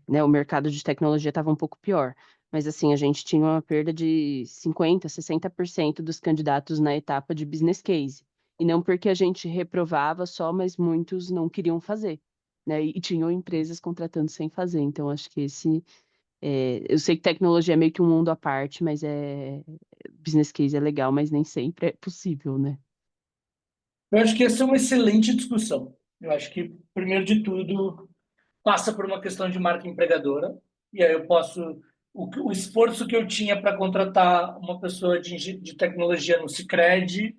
né, o mercado de tecnologia estava um pouco pior. Mas assim, a gente tinha uma perda de 50%, 60% dos candidatos na etapa de business case. E não porque a gente reprovava só, mas muitos não queriam fazer, né? E tinham empresas contratando sem fazer. Então, acho que eu sei que tecnologia é meio que um mundo à parte, mas business case é legal, mas nem sempre é possível, né? Eu acho que essa é uma excelente discussão. Eu acho que, primeiro de tudo, passa por uma questão de marca empregadora, e aí eu posso... O esforço que eu tinha para contratar uma pessoa de tecnologia no Sicredi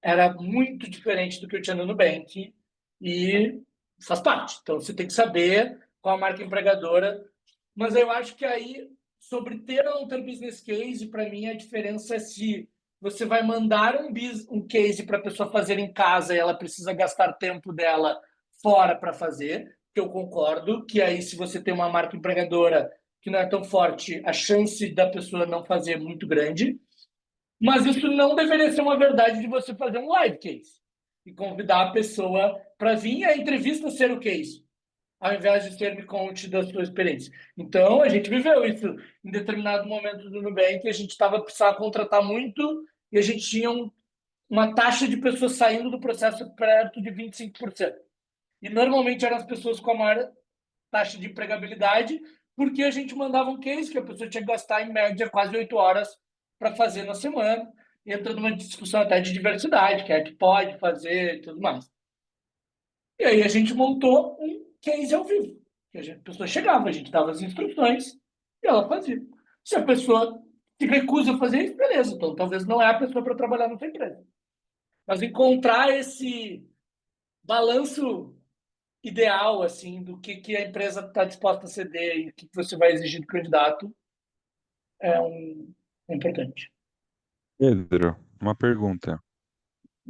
era muito diferente do que eu tinha no Nubank, e faz parte. Então, você tem que saber qual a marca empregadora. Mas eu acho que aí, sobre ter ou não ter business case, para mim, a diferença é se você vai mandar um case para a pessoa fazer em casa e ela precisa gastar tempo dela fora para fazer, que eu concordo, que aí se você tem uma marca empregadora que não é tão forte, a chance da pessoa não fazer é muito grande. Mas isso não deveria ser uma verdade de você fazer um live case e convidar a pessoa para vir e a entrevista ser o case, ao invés de ser me conte da sua experiência. Então, a gente viveu isso em determinado momento do Nubank, a gente precisava contratar muito e a gente tinha uma taxa de pessoas saindo do processo perto de 25%. E normalmente eram as pessoas com a maior taxa de empregabilidade, porque a gente mandava um case que a pessoa tinha que gastar, em média, quase 8 horas para fazer na semana, e entra numa discussão até de diversidade, que é que pode fazer e tudo mais. E aí a gente montou um case ao vivo. A pessoa chegava, a gente dava as instruções e ela fazia. Se a pessoa se recusa a fazer isso, beleza, então talvez não é a pessoa para trabalhar na sua empresa. Mas encontrar esse balanço ideal assim do que a empresa está disposta a ceder e o que você vai exigir do candidato é importante. Pedro, uma pergunta.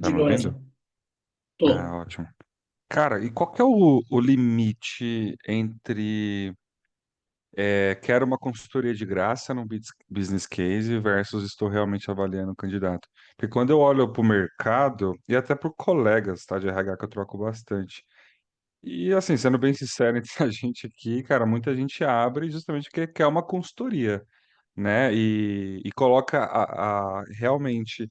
Tá me Diga, ouvindo? Wesley. Tô. Ótimo. Cara, e qual que é o limite entre quero uma consultoria de graça no business case versus estou realmente avaliando o candidato. Porque quando eu olho para o mercado, e até por colegas, tá, de RH que eu troco bastante, e assim, sendo bem sincero entre a gente aqui, cara, muita gente abre justamente porque quer uma consultoria, né? E coloca realmente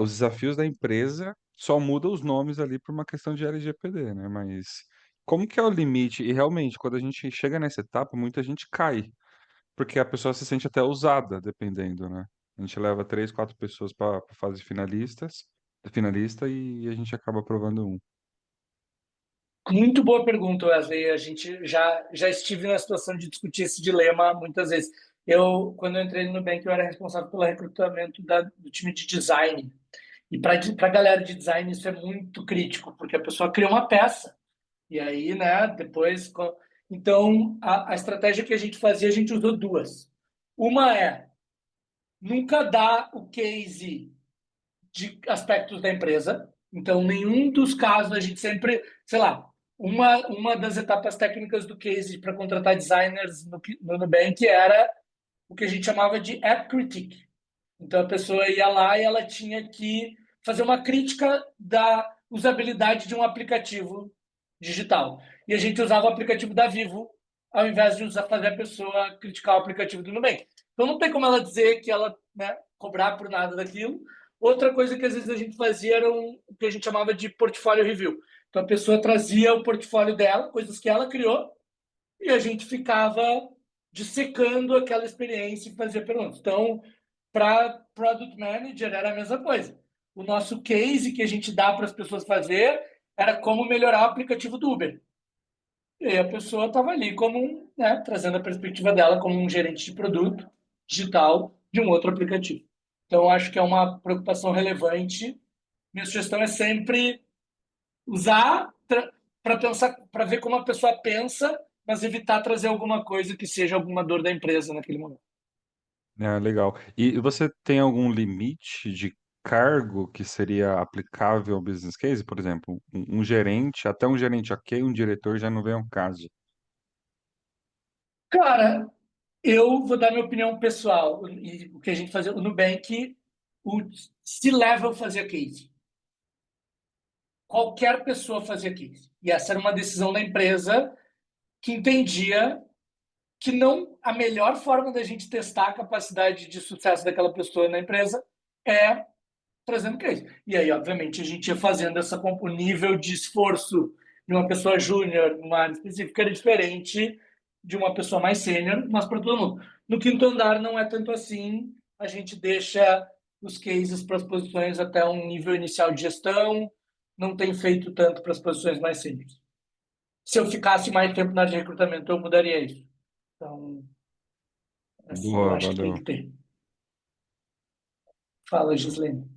os desafios da empresa, só muda os nomes ali por uma questão de LGPD, né? Mas como que é o limite? E realmente, quando a gente chega nessa etapa, muita gente cai, porque a pessoa se sente até usada, dependendo, né? A gente leva 3, 4 pessoas para fase finalista e a gente acaba aprovando um. Muito boa pergunta, Wesley. A gente já estive na situação de discutir esse dilema muitas vezes. Quando eu entrei no Nubank, eu era responsável pelo recrutamento do time de design. E para a galera de design isso é muito crítico, porque a pessoa cria uma peça. E aí, né, depois... Então, a estratégia que a gente fazia, a gente usou duas. Uma é nunca dar o case de aspectos da empresa. Então, nenhum dos casos a gente sempre, sei lá, uma das etapas técnicas do case para contratar designers no Nubank era o que a gente chamava de app critique. Então, a pessoa ia lá e ela tinha que fazer uma crítica da usabilidade de um aplicativo digital. E a gente usava o aplicativo da Vivo ao invés de fazer a pessoa criticar o aplicativo do Nubank. Então, não tem como ela dizer que ela, né, cobrar por nada daquilo. Outra coisa que às vezes a gente fazia era o que a gente chamava de portfólio review. Então, a pessoa trazia o portfólio dela, coisas que ela criou, e a gente ficava dissecando aquela experiência e fazia perguntas. Então, para Product Manager era a mesma coisa. O nosso case que a gente dá para as pessoas fazer era como melhorar o aplicativo do Uber. E a pessoa estava ali como né, trazendo a perspectiva dela como um gerente de produto digital de um outro aplicativo. Então, acho que é uma preocupação relevante. Minha sugestão é sempre usar para pensar, para ver como a pessoa pensa, mas evitar trazer alguma coisa que seja alguma dor da empresa naquele momento. Legal. E você tem algum limite de cargo que seria aplicável ao business case? Por exemplo, um gerente, até um gerente ok, um diretor já não vem ao caso. Cara, eu vou dar minha opinião pessoal. E o que a gente fazia no Nubank, o C-level fazia case. Qualquer pessoa fazia case. E essa era uma decisão da empresa que entendia que não a melhor forma da gente testar a capacidade de sucesso daquela pessoa na empresa é trazendo case. E aí, obviamente, a gente ia fazendo o nível de esforço de uma pessoa júnior numa área específica era diferente de uma pessoa mais sênior, mas para todo mundo. No quinto andar não é tanto assim, a gente deixa os cases para as posições até um nível inicial de gestão, não tem feito tanto para as posições mais sêniores. Se eu ficasse mais tempo na área de recrutamento, eu mudaria isso. Então, assim, eu Boa, acho que tem valeu. que ter. Fala, Gislene.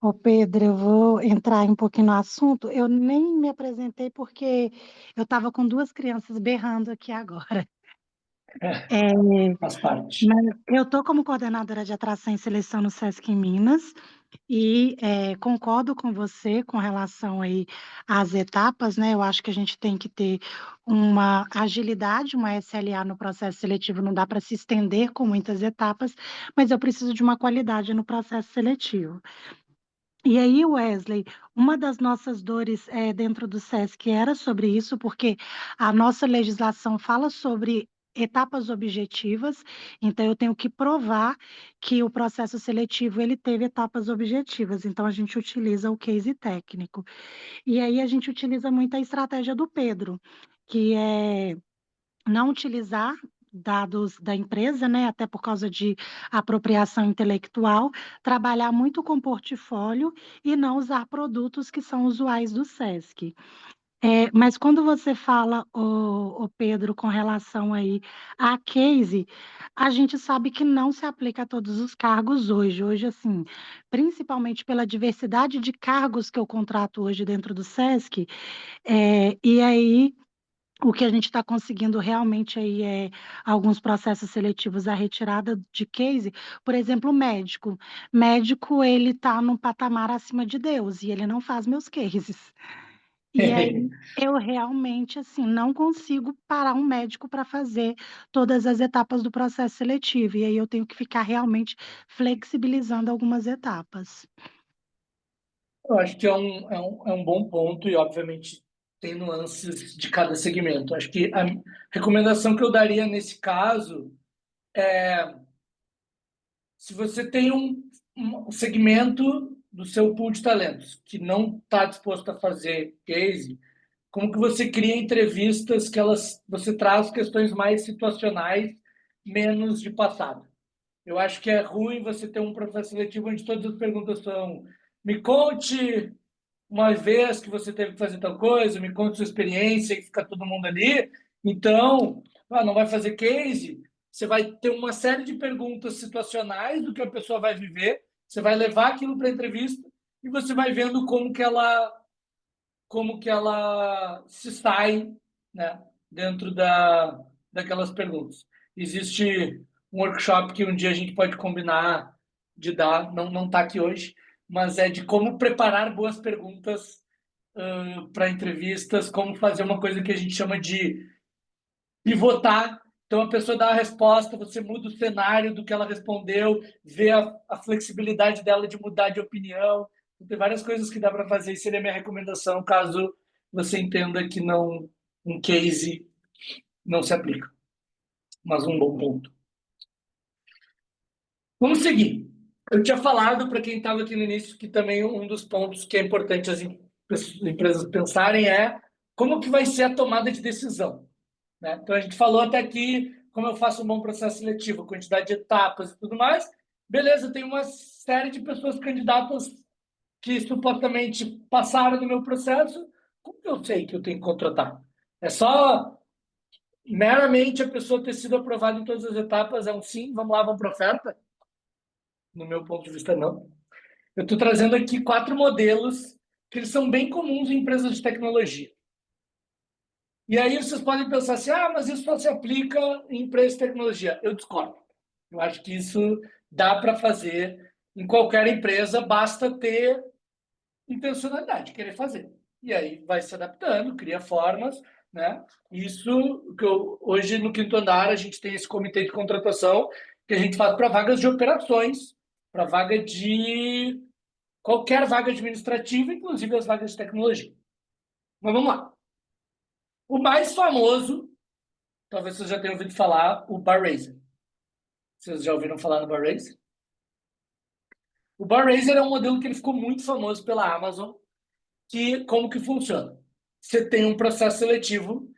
Ô Pedro, eu vou entrar um pouquinho no assunto. Eu nem me apresentei porque eu estava com duas crianças berrando aqui agora. Faz parte. Mas eu estou como coordenadora de atração e seleção no Sesc em Minas e concordo com você com relação aí às etapas, né? Eu acho que a gente tem que ter uma agilidade, uma SLA no processo seletivo, não dá para se estender com muitas etapas, mas eu preciso de uma qualidade no processo seletivo. E aí, Wesley, uma das nossas dores dentro do SESC era sobre isso, porque a nossa legislação fala sobre etapas objetivas, então eu tenho que provar que o processo seletivo ele teve etapas objetivas, então a gente utiliza o case técnico. E aí a gente utiliza muito a estratégia do Pedro, que é não utilizar dados da empresa, né, até por causa de apropriação intelectual, trabalhar muito com portfólio e não usar produtos que são usuais do SESC. Mas quando você fala, o Pedro, com relação aí a case, a gente sabe que não se aplica a todos os cargos hoje. Hoje, assim, principalmente pela diversidade de cargos que eu contrato hoje dentro do SESC, e aí o que a gente está conseguindo realmente aí é alguns processos seletivos, a retirada de case, por exemplo, o médico. Médico, ele está num patamar acima de Deus e ele não faz meus cases. E aí eu realmente assim não consigo parar um médico para fazer todas as etapas do processo seletivo. E aí eu tenho que ficar realmente flexibilizando algumas etapas. Eu acho que é um bom ponto e, obviamente, tem nuances de cada segmento. Acho que a recomendação que eu daria nesse caso é, se você tem um segmento do seu pool de talentos que não está disposto a fazer case, como que você cria entrevistas que você traz questões mais situacionais, menos de passado? Eu acho que é ruim você ter um processo seletivo onde todas as perguntas são: me conte uma vez que você teve que fazer tal coisa, me conte sua experiência, e fica todo mundo ali. Então, não vai fazer case, você vai ter uma série de perguntas situacionais do que a pessoa vai viver, você vai levar aquilo para a entrevista e você vai vendo como que ela se sai, né, dentro daquelas perguntas. Existe um workshop que um dia a gente pode combinar de dar, não está aqui hoje, mas é de como preparar boas perguntas para entrevistas, como fazer uma coisa que a gente chama de pivotar. Então, a pessoa dá a resposta, você muda o cenário do que ela respondeu, vê a flexibilidade dela de mudar de opinião. Então, tem várias coisas que dá para fazer e seria a minha recomendação caso você entenda que um case não se aplica. Mas um bom ponto. Vamos seguir. Eu tinha falado para quem estava aqui no início que também um dos pontos que é importante as empresas pensarem é como que vai ser a tomada de decisão, né? Então, a gente falou até aqui como eu faço um bom processo seletivo, quantidade de etapas e tudo mais. Beleza, tem uma série de pessoas candidatas que supostamente passaram no meu processo. Como que eu sei que eu tenho que contratar? É só meramente a pessoa ter sido aprovada em todas as etapas? É um sim, vamos lá, vamos para a oferta? No meu ponto de vista, não. Eu estou trazendo aqui 4 modelos que eles são bem comuns em empresas de tecnologia. E aí vocês podem pensar assim, mas isso só se aplica em empresas de tecnologia. Eu discordo. Eu acho que isso dá para fazer em qualquer empresa, basta ter intencionalidade, querer fazer. E aí vai se adaptando, cria formas, né? Isso que hoje no Quinto Andar a gente tem esse comitê de contratação que a gente faz para vagas de operações, para vaga de qualquer vaga administrativa, inclusive as vagas de tecnologia. Mas vamos lá. O mais famoso, talvez vocês já tenham ouvido falar, o Barraiser. Vocês já ouviram falar no Barraiser? O Barraiser é um modelo que ele ficou muito famoso pela Amazon, que como que funciona? Você tem um processo seletivo,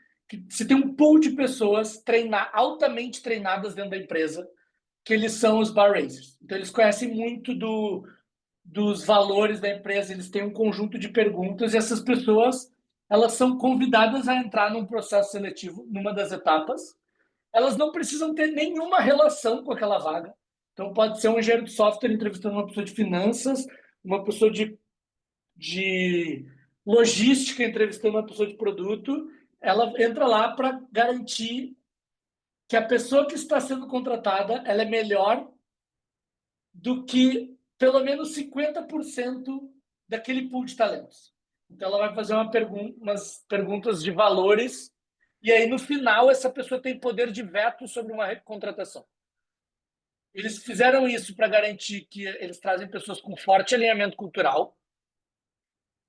você tem um pool de pessoas altamente treinadas dentro da empresa, que eles são os Barraisers. Então, eles conhecem muito dos valores da empresa, eles têm um conjunto de perguntas e essas pessoas elas são convidadas a entrar num processo seletivo, numa das etapas. Elas não precisam ter nenhuma relação com aquela vaga. Então, pode ser um engenheiro de software entrevistando uma pessoa de finanças, uma pessoa de logística entrevistando uma pessoa de produto. Ela entra lá para garantir que a pessoa que está sendo contratada ela é melhor do que pelo menos 50% daquele pool de talentos. Então, ela vai fazer umas perguntas de valores e aí, no final, essa pessoa tem poder de veto sobre uma contratação. Eles fizeram isso para garantir que eles trazem pessoas com forte alinhamento cultural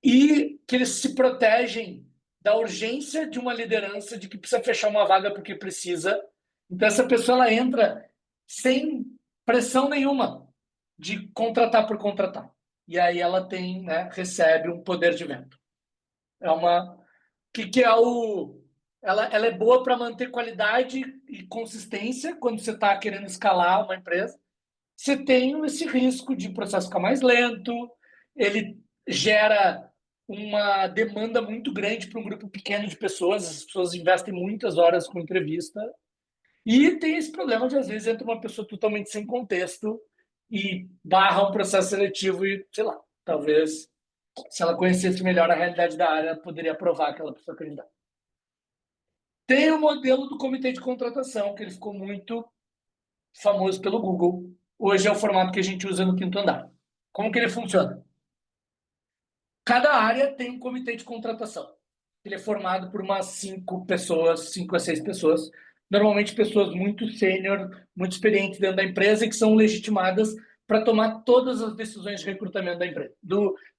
e que eles se protegem da urgência de uma liderança de que precisa fechar uma vaga porque precisa. Então, essa pessoa ela entra sem pressão nenhuma de contratar por contratar. E aí ela tem, né, recebe um poder de veto. Ela é boa para manter qualidade e consistência quando você está querendo escalar uma empresa. Você tem esse risco de o processo ficar mais lento, ele gera uma demanda muito grande para um grupo pequeno de pessoas, as pessoas investem muitas horas com entrevista, e tem esse problema de, às vezes, entra uma pessoa totalmente sem contexto e barra um processo seletivo e, sei lá, talvez, se ela conhecesse melhor a realidade da área, ela poderia aprovar aquela pessoa candidata. Tem o modelo do comitê de contratação, que ele ficou muito famoso pelo Google. Hoje é o formato que a gente usa no Quinto Andar. Como que ele funciona? Cada área tem um comitê de contratação. Ele é formado por umas 5 pessoas, 5 a 6 pessoas, normalmente pessoas muito sênior, muito experientes dentro da empresa e que são legitimadas para tomar todas as decisões de recrutamento da empresa,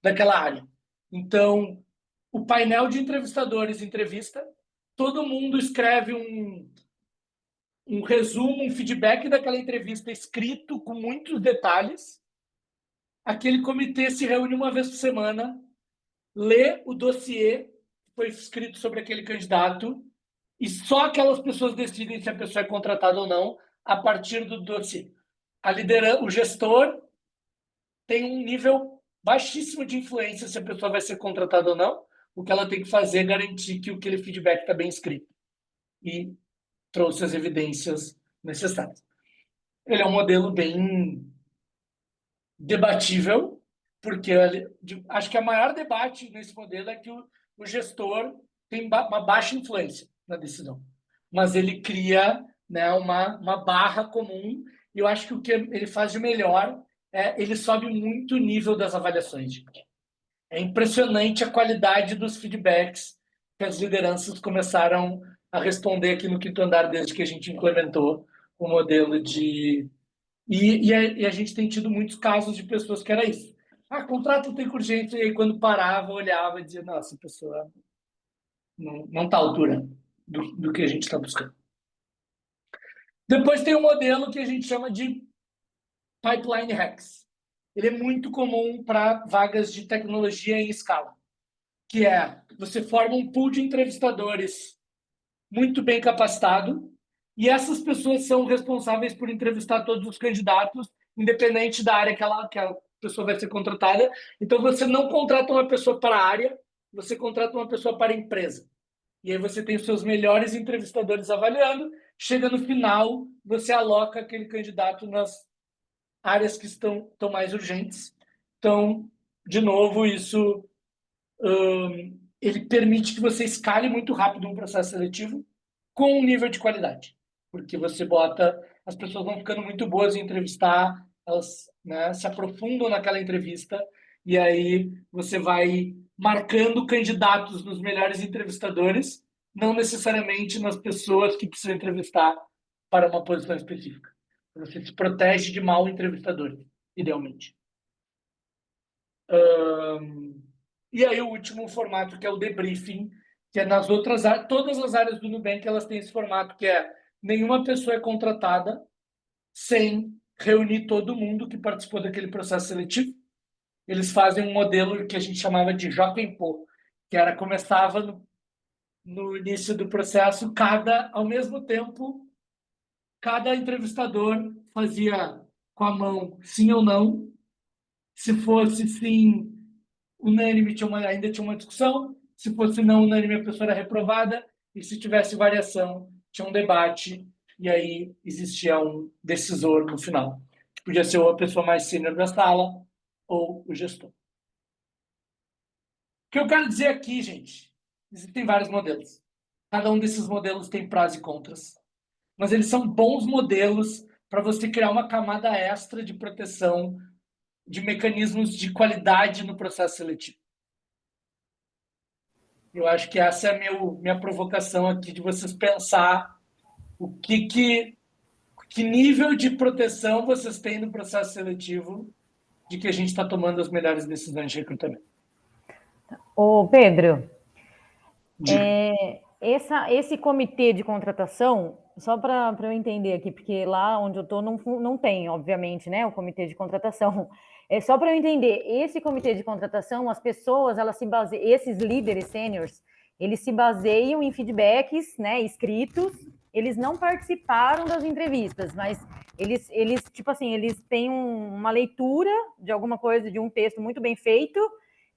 daquela área. Então, o painel de entrevistadores entrevista, todo mundo escreve um resumo, um feedback daquela entrevista escrito com muitos detalhes. Aquele comitê se reúne uma vez por semana, lê o dossiê que foi escrito sobre aquele candidato e só aquelas pessoas decidem se a pessoa é contratada ou não a partir do dossiê. O gestor tem um nível baixíssimo de influência se a pessoa vai ser contratada ou não. O que ela tem que fazer é garantir que aquele feedback está bem escrito e trouxe as evidências necessárias. Ele é um modelo bem debatível, porque acho que o maior debate nesse modelo é que o gestor tem uma baixa influência na decisão, mas ele cria, né, uma barra comum, e eu acho que o que ele faz de melhor é ele sobe muito o nível das avaliações. É impressionante a qualidade dos feedbacks que as lideranças começaram a responder aqui no Quinto Andar desde que a gente implementou o modelo de... E a gente tem tido muitos casos de pessoas que era isso. Contrato tem urgência, e aí quando parava, olhava e dizia, nossa, a pessoa não está à altura do que a gente está buscando. Depois tem um modelo que a gente chama de pipeline hacks. Ele é muito comum para vagas de tecnologia em escala, que é, você forma um pool de entrevistadores muito bem capacitado, e essas pessoas são responsáveis por entrevistar todos os candidatos, independente da área que a pessoa vai ser contratada. Então, você não contrata uma pessoa para a área, você contrata uma pessoa para a empresa. E aí você tem os seus melhores entrevistadores avaliando, chega no final, você aloca aquele candidato nas áreas que estão mais urgentes. Então, de novo, isso ele permite que você escale muito rápido um processo seletivo com um nível de qualidade, porque você bota, as pessoas vão ficando muito boas em entrevistar, elas, né, se aprofundam naquela entrevista, e aí você vai marcando candidatos nos melhores entrevistadores, não necessariamente nas pessoas que precisam entrevistar para uma posição específica. Você se protege de mau entrevistadores, idealmente. E aí o último formato, que é o debriefing, que é nas outras áreas, todas as áreas do Nubank, elas têm esse formato, que é nenhuma pessoa é contratada sem reunir todo mundo que participou daquele processo seletivo. Eles fazem um modelo que a gente chamava de Jockey-Pô, que era, começava no início do processo, ao mesmo tempo, cada entrevistador fazia com a mão sim ou não. Se fosse sim unânime, ainda tinha uma discussão. Se fosse não unânime, a pessoa era reprovada. E se tivesse variação, tinha um debate. E aí existia um decisor no final, que podia ser ou a pessoa mais sênior da sala ou o gestor. O que eu quero dizer aqui, gente, existem vários modelos. Cada um desses modelos tem prós e contras. Mas eles são bons modelos para você criar uma camada extra de proteção, de mecanismos de qualidade no processo seletivo. Eu acho que essa é a minha provocação aqui, de vocês pensar o que nível de proteção vocês têm no processo seletivo, de que a gente está tomando as melhores decisões de recrutamento. Ô, Pedro, Diga. esse comitê de contratação, só para eu entender aqui, porque lá onde eu estou não tem, obviamente, né, o comitê de contratação. É só para eu entender, esse comitê de contratação, as pessoas, elas se baseiam, esses líderes sêniores, eles se baseiam em feedbacks, né, escritos. Eles não participaram das entrevistas, mas eles tipo assim, eles têm uma leitura de alguma coisa, de um texto muito bem feito,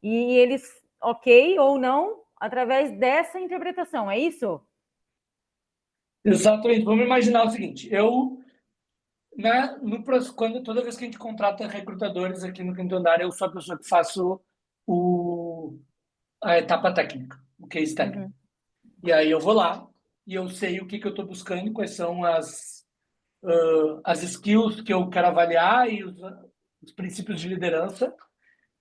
e eles, ok ou não, através dessa interpretação, é isso? Exatamente. Vamos imaginar o seguinte, toda vez que a gente contrata recrutadores aqui no Quinto Andar, eu sou a pessoa que faço a etapa técnica, o case técnico. E aí eu vou lá e eu sei o que eu estou buscando, quais são as skills que eu quero avaliar e os princípios de liderança.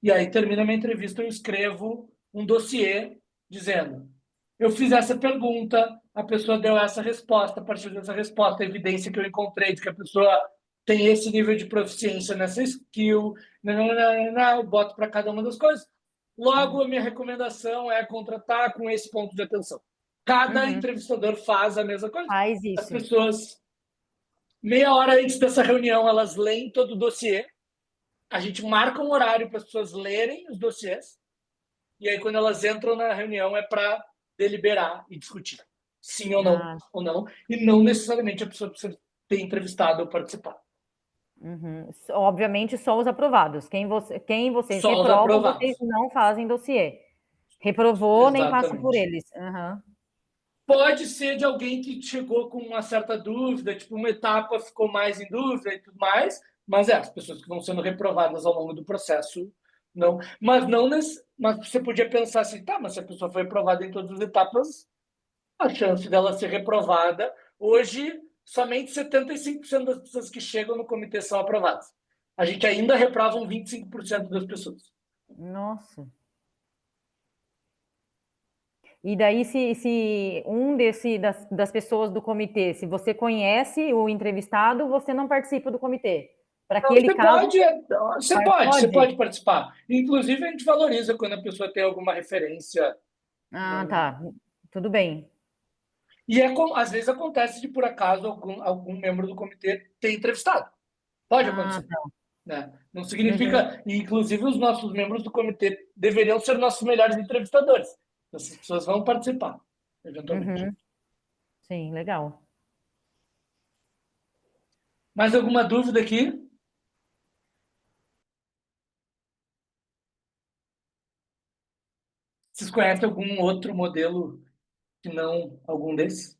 E aí termina a minha entrevista, eu escrevo um dossiê dizendo: eu fiz essa pergunta, a pessoa deu essa resposta, a partir dessa resposta, a evidência que eu encontrei de que a pessoa tem esse nível de proficiência nessa skill, eu boto para cada uma das coisas. Logo, a minha recomendação é contratar com esse ponto de atenção. Cada entrevistador faz a mesma coisa. Faz As isso. pessoas, meia hora antes dessa reunião, elas leem todo o dossiê. A gente marca um horário para as pessoas lerem os dossiês. E aí, quando elas entram na reunião, é para deliberar e discutir. Sim ou Ah, não. E não necessariamente a pessoa precisa ter entrevistado ou participar. Obviamente, só os aprovados. Quem vocês Só os reprovam, aprovados. vocês não fazem dossiê. Reprovou, nem passa por Exatamente. eles. Aham. Pode ser de alguém que chegou com uma certa dúvida, tipo, uma etapa ficou mais em dúvida e tudo mais, mas as pessoas que vão sendo reprovadas ao longo do processo, não. Mas você podia pensar assim, tá, mas se a pessoa foi reprovada em todas as etapas, a chance dela ser reprovada, hoje, somente 75% das pessoas que chegam no comitê são aprovadas. A gente ainda reprova 25% das pessoas. Nossa. E daí, se um das pessoas do comitê, se você conhece o entrevistado, você não participa do comitê. Para aquele caso, Você pode participar. Inclusive, a gente valoriza quando a pessoa tem alguma referência. Ah, tá. Tudo bem. E às vezes acontece de, por acaso, algum membro do comitê ter entrevistado. Pode acontecer. Tá. Né? Não significa... Inclusive, os nossos membros do comitê deveriam ser nossos melhores entrevistadores. Essas pessoas vão participar, eventualmente. Sim, legal. Mais alguma dúvida aqui? Vocês conhecem algum outro modelo que não algum desses?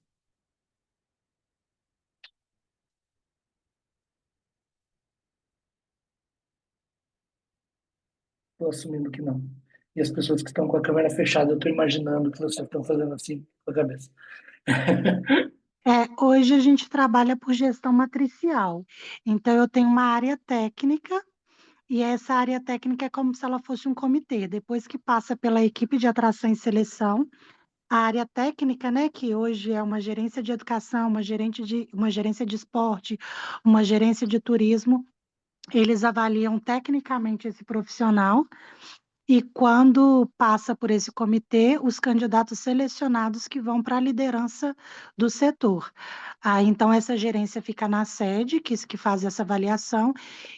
Estou assumindo que não. E as pessoas que estão com a câmera fechada, eu estou imaginando que vocês estão fazendo assim com a cabeça. Hoje a gente trabalha por gestão matricial. Então, eu tenho uma área técnica, e essa área técnica é como se ela fosse um comitê. Depois que passa pela equipe de atração e seleção, a área técnica, né, que hoje é uma gerência de educação, uma gerência de esporte, uma gerência de turismo, eles avaliam tecnicamente esse profissional. E quando passa por esse comitê, os candidatos selecionados que vão para a liderança do setor. Então, essa gerência fica na sede, que faz essa avaliação,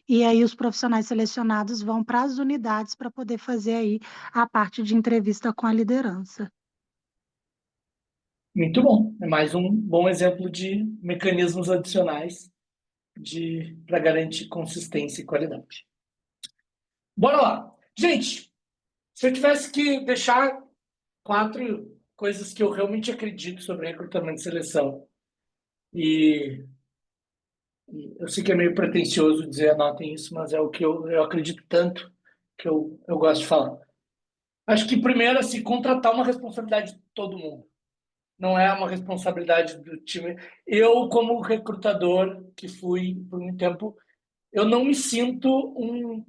e aí os profissionais selecionados vão para as unidades para poder fazer aí a parte de entrevista com a liderança. Muito bom. É mais um bom exemplo de mecanismos adicionais para garantir consistência e qualidade. Bora lá. Gente, se eu tivesse que deixar 4 coisas que eu realmente acredito sobre recrutamento e seleção, e eu sei que é meio pretensioso dizer anotem isso, mas é o que eu acredito tanto que eu gosto de falar. Acho que, primeiro, assim, contratar uma responsabilidade de todo mundo. Não é uma responsabilidade do time. Eu, como recrutador, que fui por muito tempo, eu não me sinto um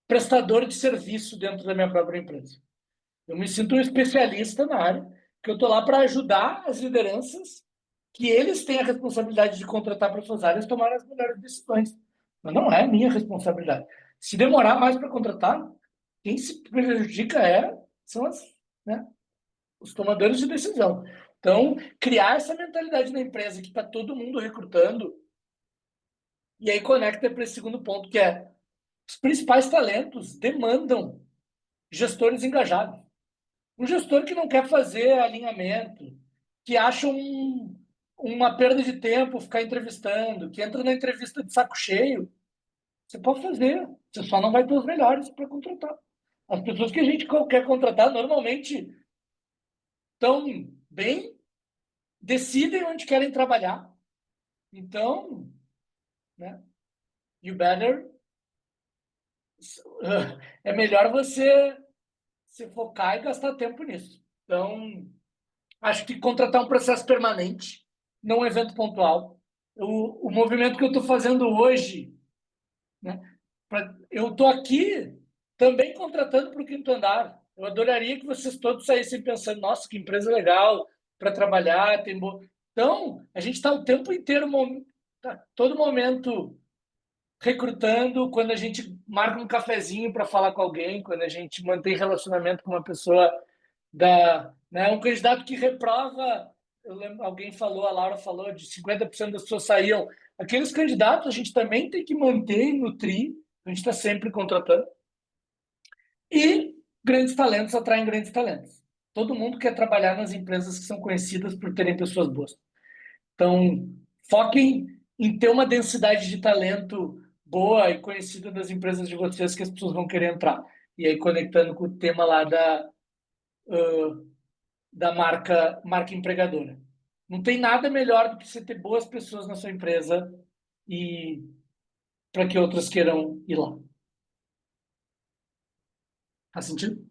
prestador de serviço dentro da minha própria empresa. Eu me sinto um especialista na área, que eu estou lá para ajudar as lideranças, que eles têm a responsabilidade de contratar para suas áreas tomar as melhores decisões. Mas não é minha responsabilidade. Se demorar mais para contratar, quem se prejudica são os tomadores de decisão. Então, criar essa mentalidade na empresa que está todo mundo recrutando, e aí conecta para esse segundo ponto, que é os principais talentos demandam gestores engajados. Um gestor que não quer fazer alinhamento, que acha uma perda de tempo ficar entrevistando, que entra na entrevista de saco cheio, você pode fazer, você só não vai ter os melhores para contratar. As pessoas que a gente quer contratar normalmente estão bem, decidem onde querem trabalhar. Então, né, you better... É melhor você se focar e gastar tempo nisso. Então, acho que contratar um processo permanente, não um evento pontual. O movimento que eu estou fazendo hoje, né, eu estou aqui também contratando para o quinto andar. Eu adoraria que vocês todos saíssem pensando, nossa, que empresa legal para trabalhar, tem bo... Então, a gente está o tempo inteiro, todo momento recrutando, quando a gente marca um cafezinho para falar com alguém, quando a gente mantém relacionamento com uma pessoa né, um candidato que reprova, eu lembro, alguém falou, a Laura falou, de 50% das pessoas saíam. Aqueles candidatos a gente também tem que manter e nutrir, a gente está sempre contratando. E grandes talentos atraem grandes talentos. Todo mundo quer trabalhar nas empresas que são conhecidas por terem pessoas boas. Então, foquem em ter uma densidade de talento boa e conhecida das empresas de vocês que as pessoas vão querer entrar. E aí, conectando com o tema lá da marca empregadora. Não tem nada melhor do que você ter boas pessoas na sua empresa e para que outras queiram ir lá. Faz sentido?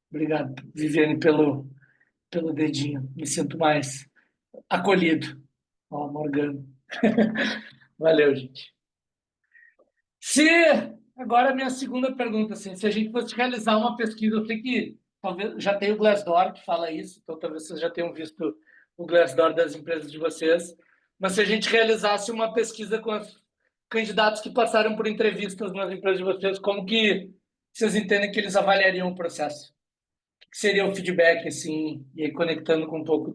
Obrigado, Viviane, pelo dedinho. Me sinto mais acolhido. Ó, Morgana. Valeu, gente. Agora a minha segunda pergunta, assim, se a gente fosse realizar uma pesquisa, eu sei que talvez já tem o Glassdoor que fala isso, então talvez vocês já tenham visto o Glassdoor das empresas de vocês, mas se a gente realizasse uma pesquisa com os candidatos que passaram por entrevistas nas empresas de vocês, como que vocês entendem que eles avaliariam o processo? O que seria o feedback, assim, e aí conectando com um pouco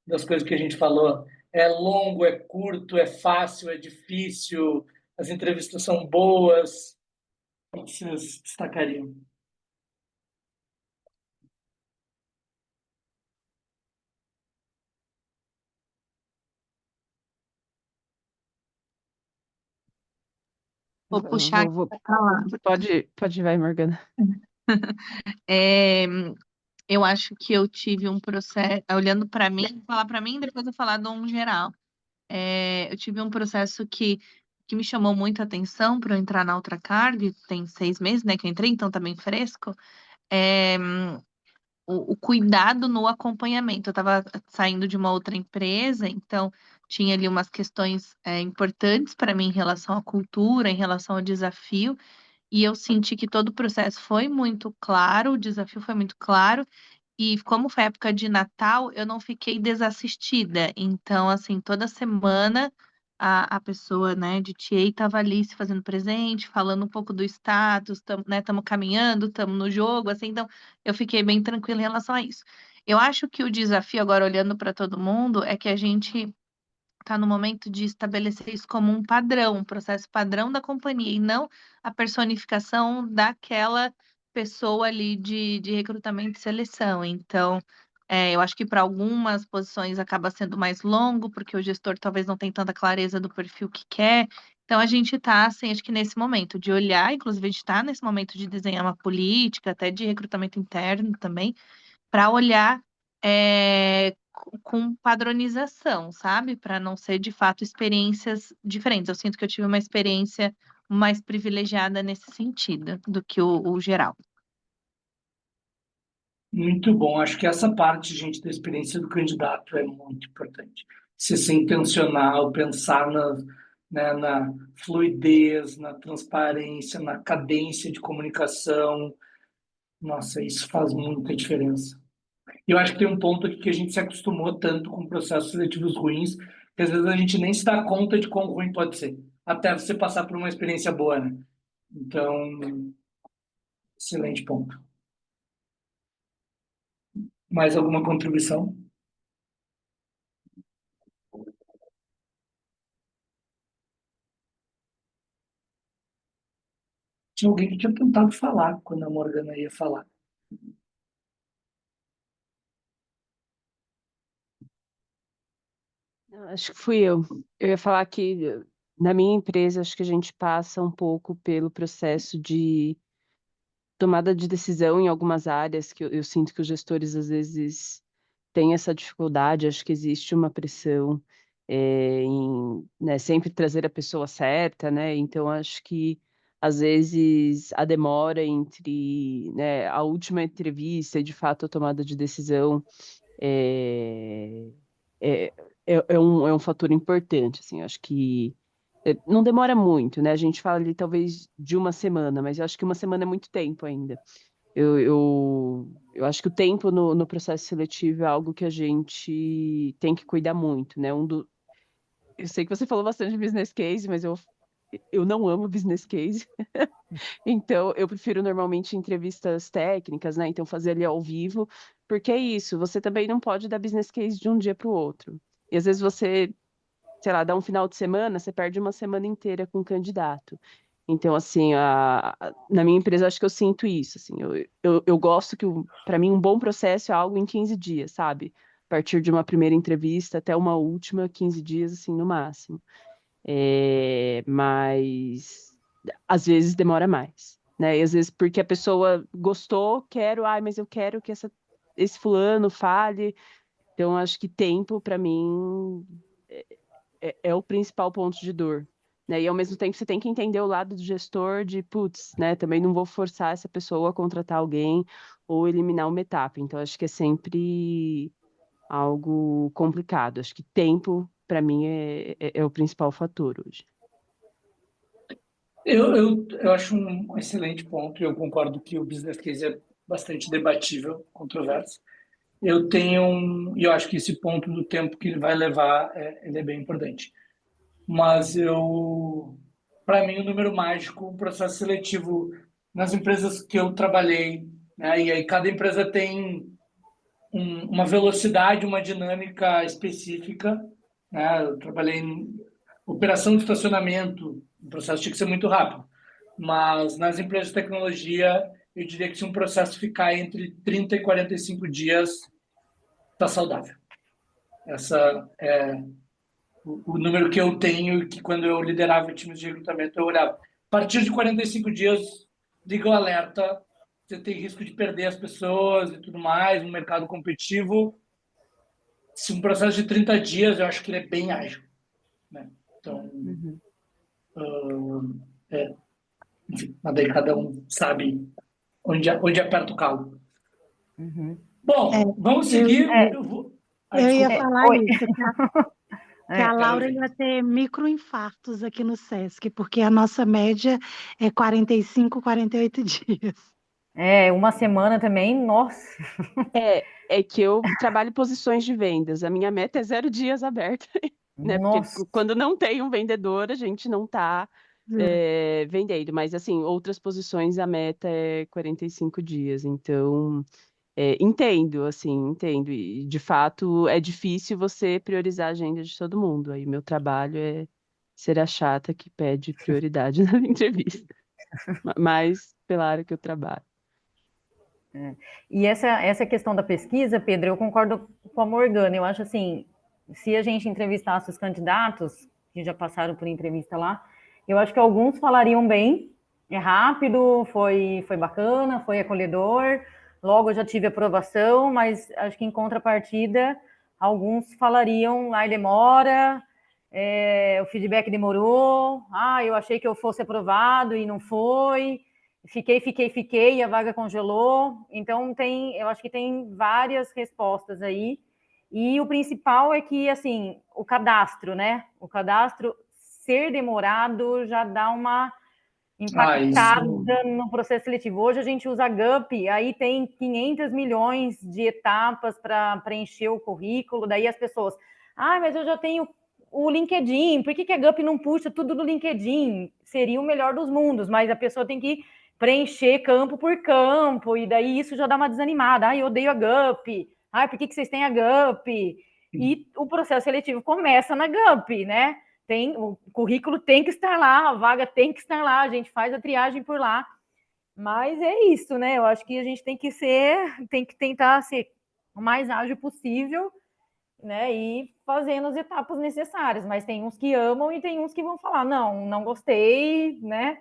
das coisas que a gente falou? É longo, é curto, é fácil, é difícil? As entrevistas são boas? O que vocês destacariam? Vou puxar aqui pra lá. Pode vai, Morgana. Eu acho que eu tive um processo, olhando para mim, falar para mim, depois eu falar de um geral. Eu tive um processo que me chamou muito a atenção para eu entrar na Ultracargo, tem 6 meses, né, que eu entrei, então tá bem fresco. É, o cuidado no acompanhamento. Eu estava saindo de uma outra empresa, então tinha ali umas questões importantes para mim em relação à cultura, em relação ao desafio, e eu senti que todo o processo foi muito claro, o desafio foi muito claro, e como foi época de Natal, eu não fiquei desassistida. Então, assim, toda semana a pessoa, né, de TA estava ali se fazendo presente, falando um pouco do status, estamos caminhando, estamos no jogo, assim, então eu fiquei bem tranquila em relação a isso. Eu acho que o desafio, agora olhando para todo mundo, é que a gente está no momento de estabelecer isso como um padrão, um processo padrão da companhia, e não a personificação daquela pessoa ali de recrutamento e seleção. Então, eu acho que para algumas posições acaba sendo mais longo, porque o gestor talvez não tenha tanta clareza do perfil que quer. Então, a gente está, assim, acho que nesse momento de olhar, inclusive a gente está nesse momento de desenhar uma política, até de recrutamento interno também, para olhar com padronização, sabe? Para não ser de fato experiências diferentes. Eu sinto que eu tive uma experiência mais privilegiada nesse sentido do que o geral. Muito bom. Acho que essa parte, gente, da experiência do candidato é muito importante. Se ser intencional, pensar na fluidez, na transparência, na cadência de comunicação. Nossa, isso faz muita diferença. E eu acho que tem um ponto aqui que a gente se acostumou tanto com processos seletivos ruins, que às vezes a gente nem se dá conta de quão ruim pode ser, até você passar por uma experiência boa, né? Então, excelente ponto. Mais alguma contribuição? Tinha alguém que tinha tentado falar quando a Morgana ia falar. Acho que fui eu. Eu ia falar que na minha empresa, acho que a gente passa um pouco pelo processo de tomada de decisão em algumas áreas que eu sinto que os gestores às vezes têm essa dificuldade. Acho que existe uma pressão em, né, sempre trazer a pessoa certa, né? Então acho que às vezes a demora entre, né, a última entrevista e de fato a tomada de decisão é, é um fator importante, assim. Acho que Não demora muito, né? A gente fala ali talvez de uma semana, mas eu acho que uma semana é muito tempo ainda. Eu acho que o tempo no processo seletivo é algo que a gente tem que cuidar muito, né? Eu sei que você falou bastante de business case, mas eu não amo business case. Então, eu prefiro normalmente entrevistas técnicas, né? Então, fazer ali ao vivo, porque é isso, você também não pode dar business case de um dia para o outro. E às vezes você, sei lá, dá um final de semana, você perde uma semana inteira com o candidato. Então, assim, na minha empresa, acho que eu sinto isso, assim, eu gosto que, para mim, um bom processo é algo em 15 dias, sabe? A partir de uma primeira entrevista até uma última, 15 dias, assim, no máximo. Mas às vezes demora mais, né? E às vezes porque a pessoa gostou, mas eu quero que esse fulano fale. Então, acho que tempo, para mim, é o principal ponto de dor. Né? E ao mesmo tempo você tem que entender o lado do gestor de, putz, né? Também não vou forçar essa pessoa a contratar alguém ou eliminar uma etapa. Então, acho que é sempre algo complicado. Acho que tempo, para mim, é o principal fator hoje. Eu acho um excelente ponto e eu concordo que o business case é bastante debatível, controverso. E eu acho que esse ponto do tempo que ele vai levar, ele é bem importante. Mas para mim, o número mágico, o processo seletivo nas empresas que eu trabalhei, né? E aí cada empresa tem uma velocidade, uma dinâmica específica, né? Eu trabalhei em operação de estacionamento, o processo tinha que ser muito rápido, mas nas empresas de tecnologia, eu diria que se um processo ficar entre 30 e 45 dias, está saudável. Essa é o número que eu tenho, que quando eu liderava times de recrutamento, eu olhava. A partir de 45 dias, liga o alerta, você tem risco de perder as pessoas e tudo mais, um mercado competitivo. Se um processo de 30 dias, eu acho que ele é bem ágil. Né? Então, enfim, mas daí cada um sabe onde aperta o calo. Bom, vamos seguir. Eu ia Desculpa. falar isso, que a Laura Carolina. ia ter microinfartos aqui no SESC, porque a nossa média é 45, 48 dias. Uma semana também, nossa. É que eu trabalho em posições de vendas. A minha meta é 0 dias aberta, né? Porque Nossa. quando não tem um vendedor, a gente não está vendendo. Mas, assim, outras posições, a meta é 45 dias. Então, entendo, assim, entendo. E, de fato, é difícil você priorizar a agenda de todo mundo. Aí, meu trabalho é ser a chata que pede prioridade na entrevista. Mas pela área que eu trabalho. E essa questão da pesquisa, Pedro, eu concordo com a Morgana. Eu acho assim, se a gente entrevistasse os candidatos que já passaram por entrevista lá, eu acho que alguns falariam bem, é rápido, foi bacana, foi acolhedor, logo eu já tive aprovação, mas acho que em contrapartida, alguns falariam, demora, o feedback demorou, eu achei que eu fosse aprovado e não foi. Fiquei, e a vaga congelou. Então, eu acho que tem várias respostas aí. E o principal é que, assim, o cadastro, né? O cadastro ser demorado já dá uma impactada no processo seletivo. Hoje a gente usa GUP, aí tem 500 milhões de etapas para preencher o currículo, daí as pessoas, mas eu já tenho o LinkedIn, por que a GUP não puxa tudo do LinkedIn? Seria o melhor dos mundos, mas a pessoa tem que preencher campo por campo, e daí isso já dá uma desanimada. Eu odeio a GUP. Por que vocês têm a GUP? E o processo seletivo começa na GUP, né? O currículo tem que estar lá, a vaga tem que estar lá, a gente faz a triagem por lá. Mas é isso, né? Eu acho que a gente tem que tentar ser o mais ágil possível, né? E fazendo as etapas necessárias. Mas tem uns que amam e tem uns que vão falar, não gostei, né?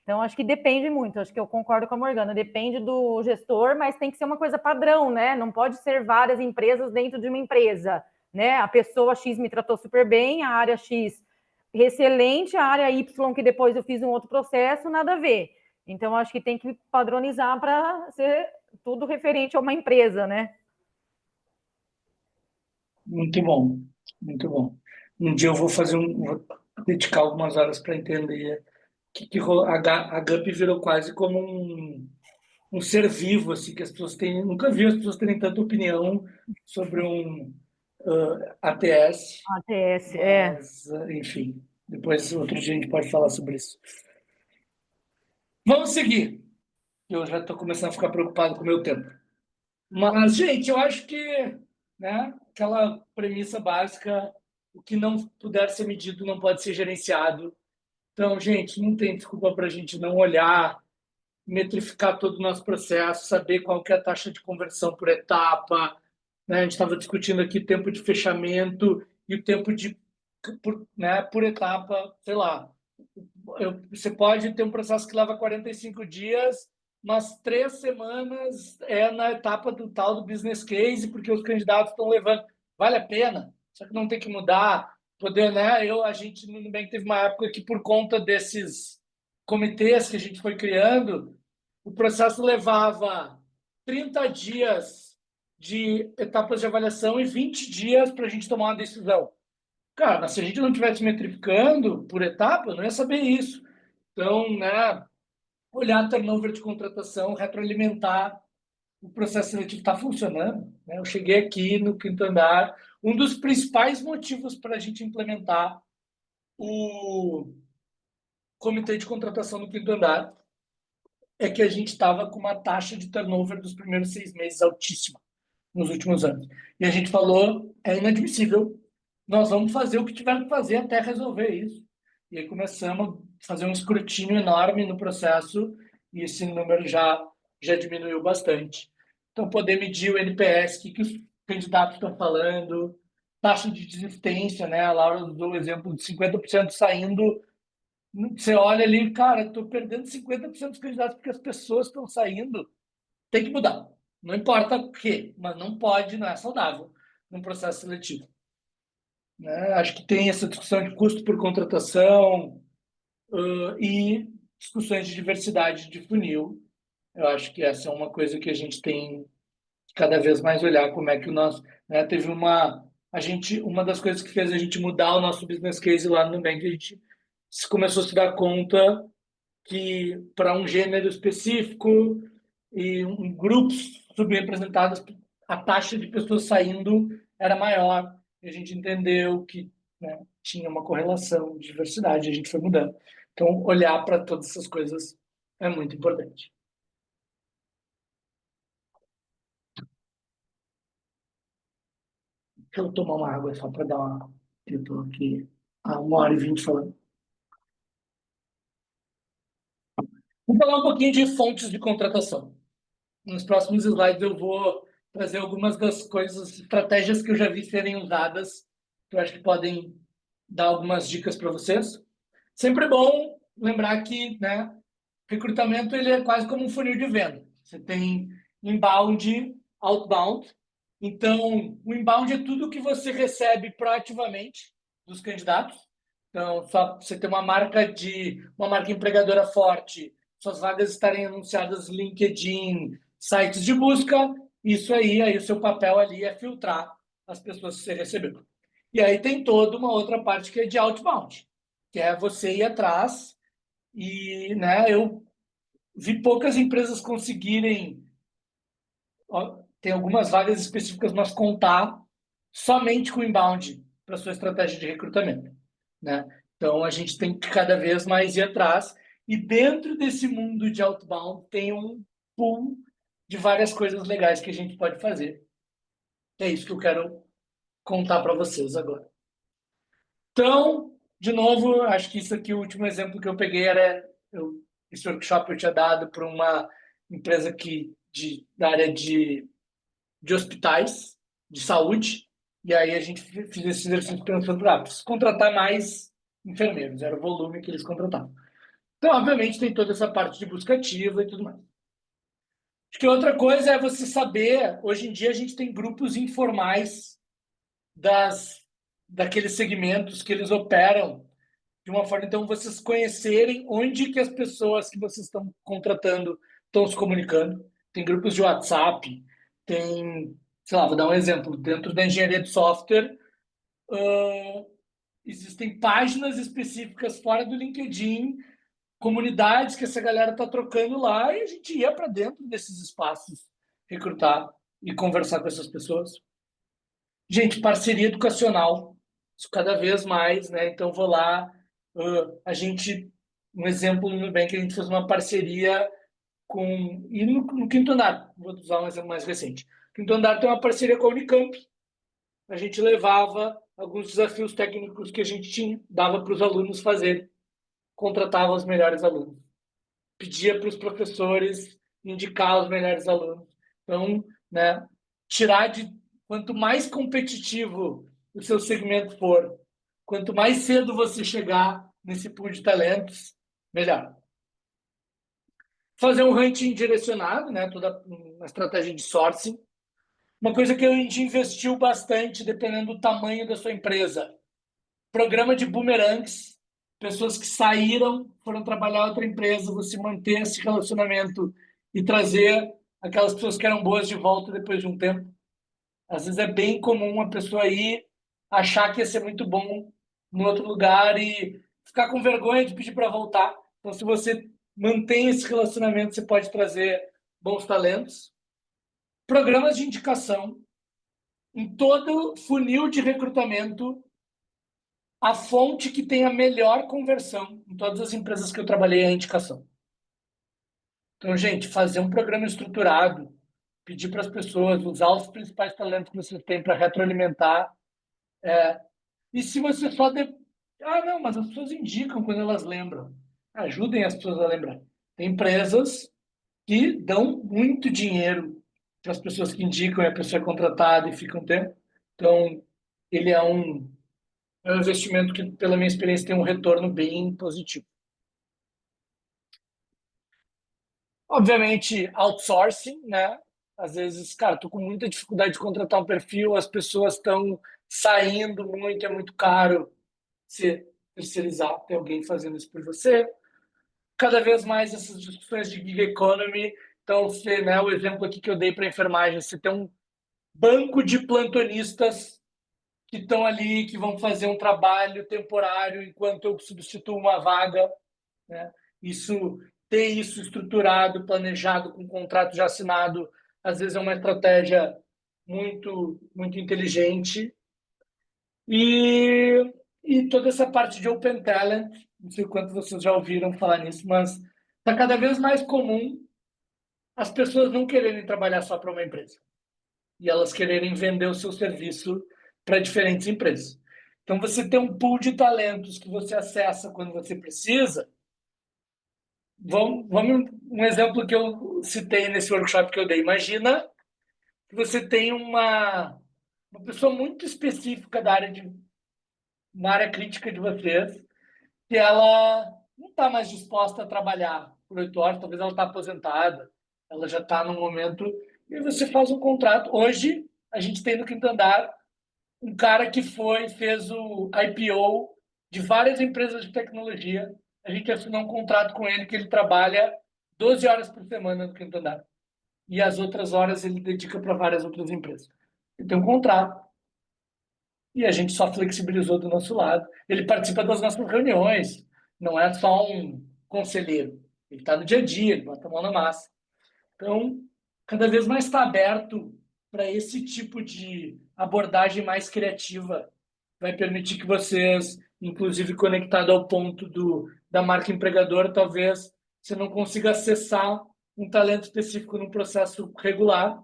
Então, acho que depende muito, acho que eu concordo com a Morgana, depende do gestor, mas tem que ser uma coisa padrão, né? Não pode ser várias empresas dentro de uma empresa, né? A pessoa X me tratou super bem, a área X excelente, a área Y, que depois eu fiz um outro processo, nada a ver. Então, acho que tem que padronizar para ser tudo referente a uma empresa, né? Muito bom, muito bom. Um dia eu vou dedicar algumas horas para entender que rolou. A GUP virou quase como um ser vivo, assim, que as pessoas têm. Nunca vi as pessoas terem tanta opinião sobre um ATS, ATS, mas, enfim, depois outro dia a gente pode falar sobre isso. Vamos seguir. Eu já estou começando a ficar preocupado com o meu tempo. Mas, gente, eu acho que, né, aquela premissa básica, o que não puder ser medido não pode ser gerenciado. Então, gente, não tem desculpa para a gente não olhar, metrificar todo o nosso processo, saber qual que é a taxa de conversão por etapa, né? A gente estava discutindo aqui tempo de fechamento e o tempo por etapa, sei lá. Você pode ter um processo que leva 45 dias, mas 3 semanas é na etapa do tal do business case, porque os candidatos estão levando. Vale a pena? Só que não tem que mudar. Poder, né? A gente no Nubank teve uma época que, por conta desses comitês que a gente foi criando, o processo levava 30 dias de etapas de avaliação e 20 dias para a gente tomar uma decisão. Cara, mas se a gente não estivesse metrificando por etapa, eu não ia saber isso. Então, né, olhar turnover de contratação, retroalimentar o processo seletivo está funcionando. Né? Eu cheguei aqui no quinto andar. Um dos principais motivos para a gente implementar o comitê de contratação no quinto andar é que a gente estava com uma taxa de turnover dos primeiros 6 meses altíssima nos últimos anos. E a gente falou, é inadmissível, nós vamos fazer o que tiver que fazer até resolver isso. E aí começamos a fazer um escrutínio enorme no processo e esse número já diminuiu bastante. Então, poder medir o NPS, o que os candidatos estão falando, taxa de desistência, né? A Laura usou o exemplo de 50% saindo. Você olha ali, cara, estou perdendo 50% dos candidatos porque as pessoas estão saindo. Tem que mudar. Não importa o quê, mas não pode, não é saudável num processo seletivo. Né? Acho que tem essa discussão de custo por contratação e discussões de diversidade de funil. Eu acho que essa é uma coisa que a gente tem que cada vez mais olhar como é que o nosso... Né? Teve uma das coisas que fez a gente mudar o nosso business case lá no Nubank, a gente começou a se dar conta que para um gênero específico e grupos subrepresentados, a taxa de pessoas saindo era maior. E a gente entendeu que, né, tinha uma correlação de diversidade, a gente foi mudando. Então, olhar para todas essas coisas é muito importante. Deixa eu tomar uma água só para dar uma... Eu estou aqui há 1h20 falando. Vou falar um pouquinho de fontes de contratação. Nos próximos slides eu vou trazer algumas das coisas, estratégias que eu já vi serem usadas, que eu acho que podem dar algumas dicas para vocês. Sempre é bom lembrar que, né, recrutamento ele é quase como um funil de venda. Você tem inbound, outbound. Então, o inbound é tudo que você recebe proativamente dos candidatos. Então, só você ter uma marca empregadora forte, suas vagas estarem anunciadas no LinkedIn, sites de busca, isso aí o seu papel ali é filtrar as pessoas que você recebeu. E aí tem toda uma outra parte que é de outbound, que é você ir atrás e, né, eu vi poucas empresas conseguirem, tem algumas vagas específicas, mas contar somente com inbound para sua estratégia de recrutamento, né? Então, a gente tem que cada vez mais ir atrás e dentro desse mundo de outbound tem um pool de várias coisas legais que a gente pode fazer. É isso que eu quero contar para vocês agora. Então, de novo, acho que isso aqui, o último exemplo que eu peguei era esse workshop eu tinha dado para uma empresa da área de hospitais, de saúde, e aí a gente fez esse exercício pensando, preciso contratar mais enfermeiros, era o volume que eles contratavam. Então, obviamente, tem toda essa parte de busca ativa e tudo mais. Acho que outra coisa é você saber, hoje em dia a gente tem grupos informais daqueles segmentos que eles operam de uma forma, então, vocês conhecerem onde que as pessoas que vocês estão contratando estão se comunicando. Tem grupos de WhatsApp, tem, sei lá, vou dar um exemplo, dentro da engenharia de software, existem páginas específicas fora do LinkedIn, comunidades que essa galera está trocando lá, e a gente ia para dentro desses espaços recrutar e conversar com essas pessoas. Gente, parceria educacional, isso cada vez mais, né? Então, vou lá, um exemplo no Nubank, a gente fez uma parceria e no Quinto Andar, vou usar um exemplo mais recente. O Quinto Andar tem uma parceria com a Unicamp, a gente levava alguns desafios técnicos que a gente tinha, dava para os alunos fazerem, contratava os melhores alunos, pedia para os professores indicar os melhores alunos. Então, né, quanto mais competitivo o seu segmento for, quanto mais cedo você chegar nesse pool de talentos, melhor. Fazer um ranking direcionado, né, toda uma estratégia de sourcing. Uma coisa que a gente investiu bastante, dependendo do tamanho da sua empresa. Programa de boomerangs, pessoas que saíram, foram trabalhar em outra empresa, você manter esse relacionamento e trazer aquelas pessoas que eram boas de volta depois de um tempo. Às vezes é bem comum uma pessoa ir, achar que ia ser muito bom no outro lugar e ficar com vergonha de pedir para voltar. Então, se você mantém esse relacionamento, você pode trazer bons talentos. Programas de indicação. Em todo funil de recrutamento, a fonte que tem a melhor conversão em todas as empresas que eu trabalhei é a indicação. Então, gente, fazer um programa estruturado, pedir para as pessoas usar os principais talentos que você tem para retroalimentar. E se você só... não, mas as pessoas indicam quando elas lembram. Ajudem as pessoas a lembrar. Tem empresas que dão muito dinheiro para as pessoas que indicam e a pessoa é contratada e fica um tempo. Então, ele é um investimento que, pela minha experiência, tem um retorno bem positivo. Obviamente, outsourcing, né? Às vezes, cara, estou com muita dificuldade de contratar um perfil, as pessoas estão saindo muito, é muito caro se terceirizar, ter alguém fazendo isso por você. Cada vez mais essas discussões de gig economy. Então, né, o exemplo aqui que eu dei para a enfermagem, você tem um banco de plantonistas que estão ali, que vão fazer um trabalho temporário enquanto eu substituo uma vaga, né? Ter isso estruturado, planejado, com um contrato já assinado, às vezes é uma estratégia muito, muito inteligente. E toda essa parte de Open Talent, não sei quanto vocês já ouviram falar nisso, mas está cada vez mais comum as pessoas não quererem trabalhar só para uma empresa e elas quererem vender o seu serviço para diferentes empresas. Então, você tem um pool de talentos que você acessa quando você precisa. Um exemplo que eu citei nesse workshop que eu dei. Imagina que você tem uma pessoa muito específica uma área crítica de vocês, que ela não está mais disposta a trabalhar por 8 horas, talvez ela está aposentada, ela já está num momento, e você faz um contrato. Hoje, a gente tem no Quinto Andar um cara que fez o IPO de várias empresas de tecnologia. A gente assinou um contrato com ele que ele trabalha 12 horas por semana no Quinto Andar. E as outras horas ele dedica para várias outras empresas. Ele tem um contrato. E a gente só flexibilizou do nosso lado. Ele participa das nossas reuniões. Não é só um conselheiro. Ele está no dia a dia, ele bota a mão na massa. Então, cada vez mais está aberto para esse tipo de abordagem mais criativa. Vai permitir que vocês, inclusive conectado ao ponto da marca empregadora, talvez você não consiga acessar um talento específico num processo regular,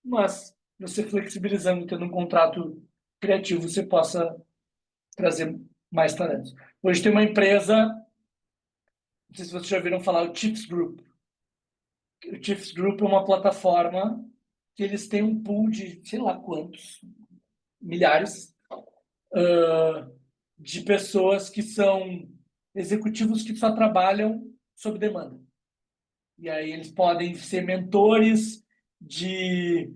mas você flexibilizando, tendo um contrato criativo, você possa trazer mais talentos. Hoje tem uma empresa, não sei se vocês já ouviram falar, o Chiefs Group. O Chiefs Group é uma plataforma que eles têm um pool de, sei lá quantos, milhares, de pessoas que são executivos que só trabalham sob demanda. E aí eles podem ser mentores de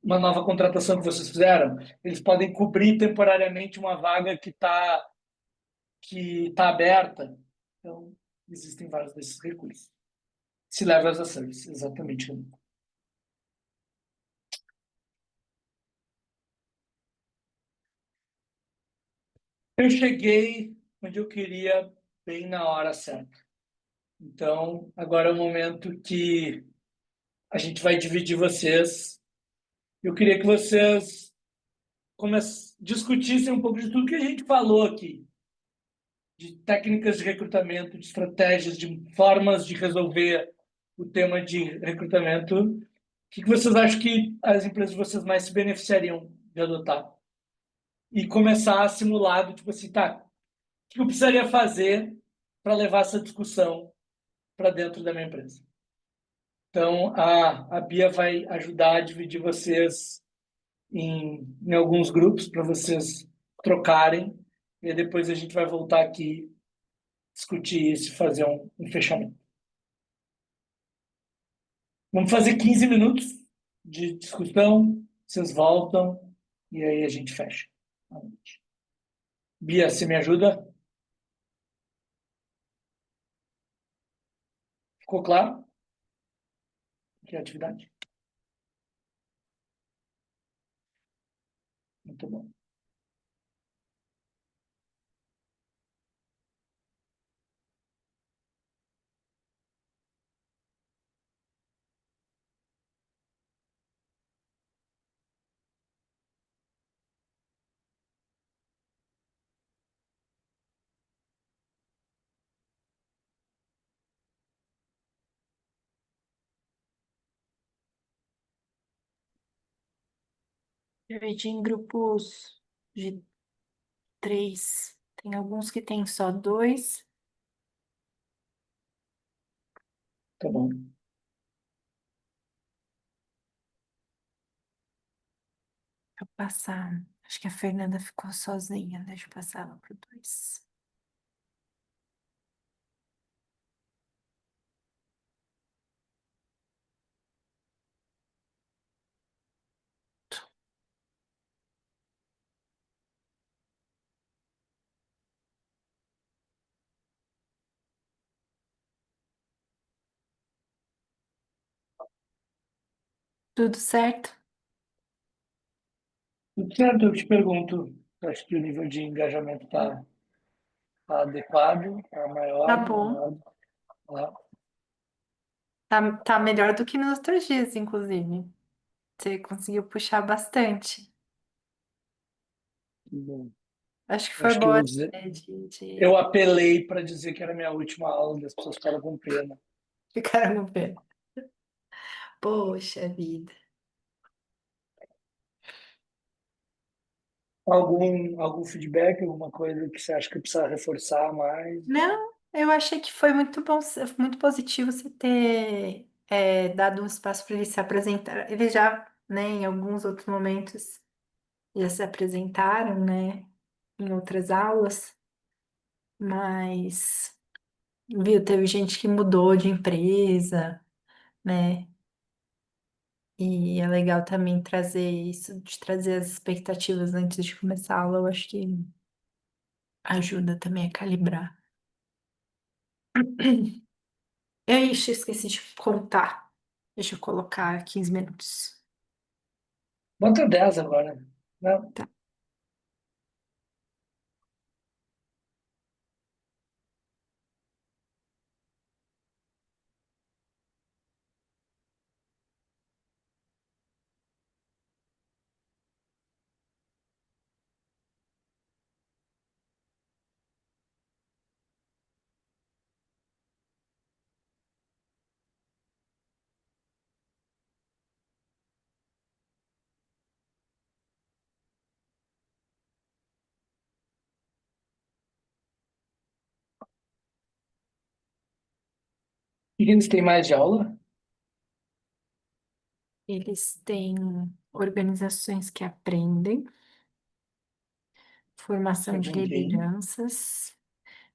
uma nova contratação que vocês fizeram. Eles podem cobrir temporariamente uma vaga que tá aberta. Então, existem vários desses recursos. C-Level as a Service, exatamente. Eu cheguei onde eu queria bem na hora certa. Então, agora é o momento que a gente vai dividir vocês. Eu queria que vocês discutissem um pouco de tudo que a gente falou aqui, de técnicas de recrutamento, de estratégias, de formas de resolver o tema de recrutamento. O que vocês acham que as empresas de vocês mais se beneficiariam de adotar? E começar a simular, do tipo assim, tá, o que eu precisaria fazer para levar essa discussão para dentro da minha empresa? Então, a Bia vai ajudar a dividir vocês em alguns grupos para vocês trocarem, e aí depois a gente vai voltar aqui, discutir isso e fazer um fechamento. Vamos fazer 15 minutos de discussão, vocês voltam e aí a gente fecha. Bia, você me ajuda? Ficou claro? Que é a atividade? Muito bom. Dividi em grupos de 3. Tem alguns que tem só 2. Tá bom. Vou passar. Acho que a Fernanda ficou sozinha. Deixa eu passar ela pro 2. Tudo certo? Tudo certo, eu te pergunto, acho que o nível de engajamento está adequado, está Tá maior, bom. menor? Tá. Tá melhor do que nos outros dias, inclusive. Você conseguiu puxar bastante. Bom, Acho que foi acho que boa eu, a usei- ideia eu apelei para dizer que era a minha última aula, e as pessoas ficaram com pena. ficar no pé. Poxa vida. Algum feedback, alguma coisa que você acha que precisa reforçar mais? Não, eu achei que foi muito bom, muito positivo você ter dado um espaço para eles se apresentar. Eles já, né, em alguns outros momentos, já se apresentaram, né, em outras aulas, mas, viu, teve gente que mudou de empresa, né, e é legal também trazer isso, de trazer as expectativas antes de começar a aula, eu acho que ajuda também a calibrar. Ixi, esqueci de contar. Deixa eu colocar 15 minutos. Bota 10 agora. Não, Tá. e eles têm mais de aula? Eles têm organizações que aprendem, formação de Algum game? lideranças.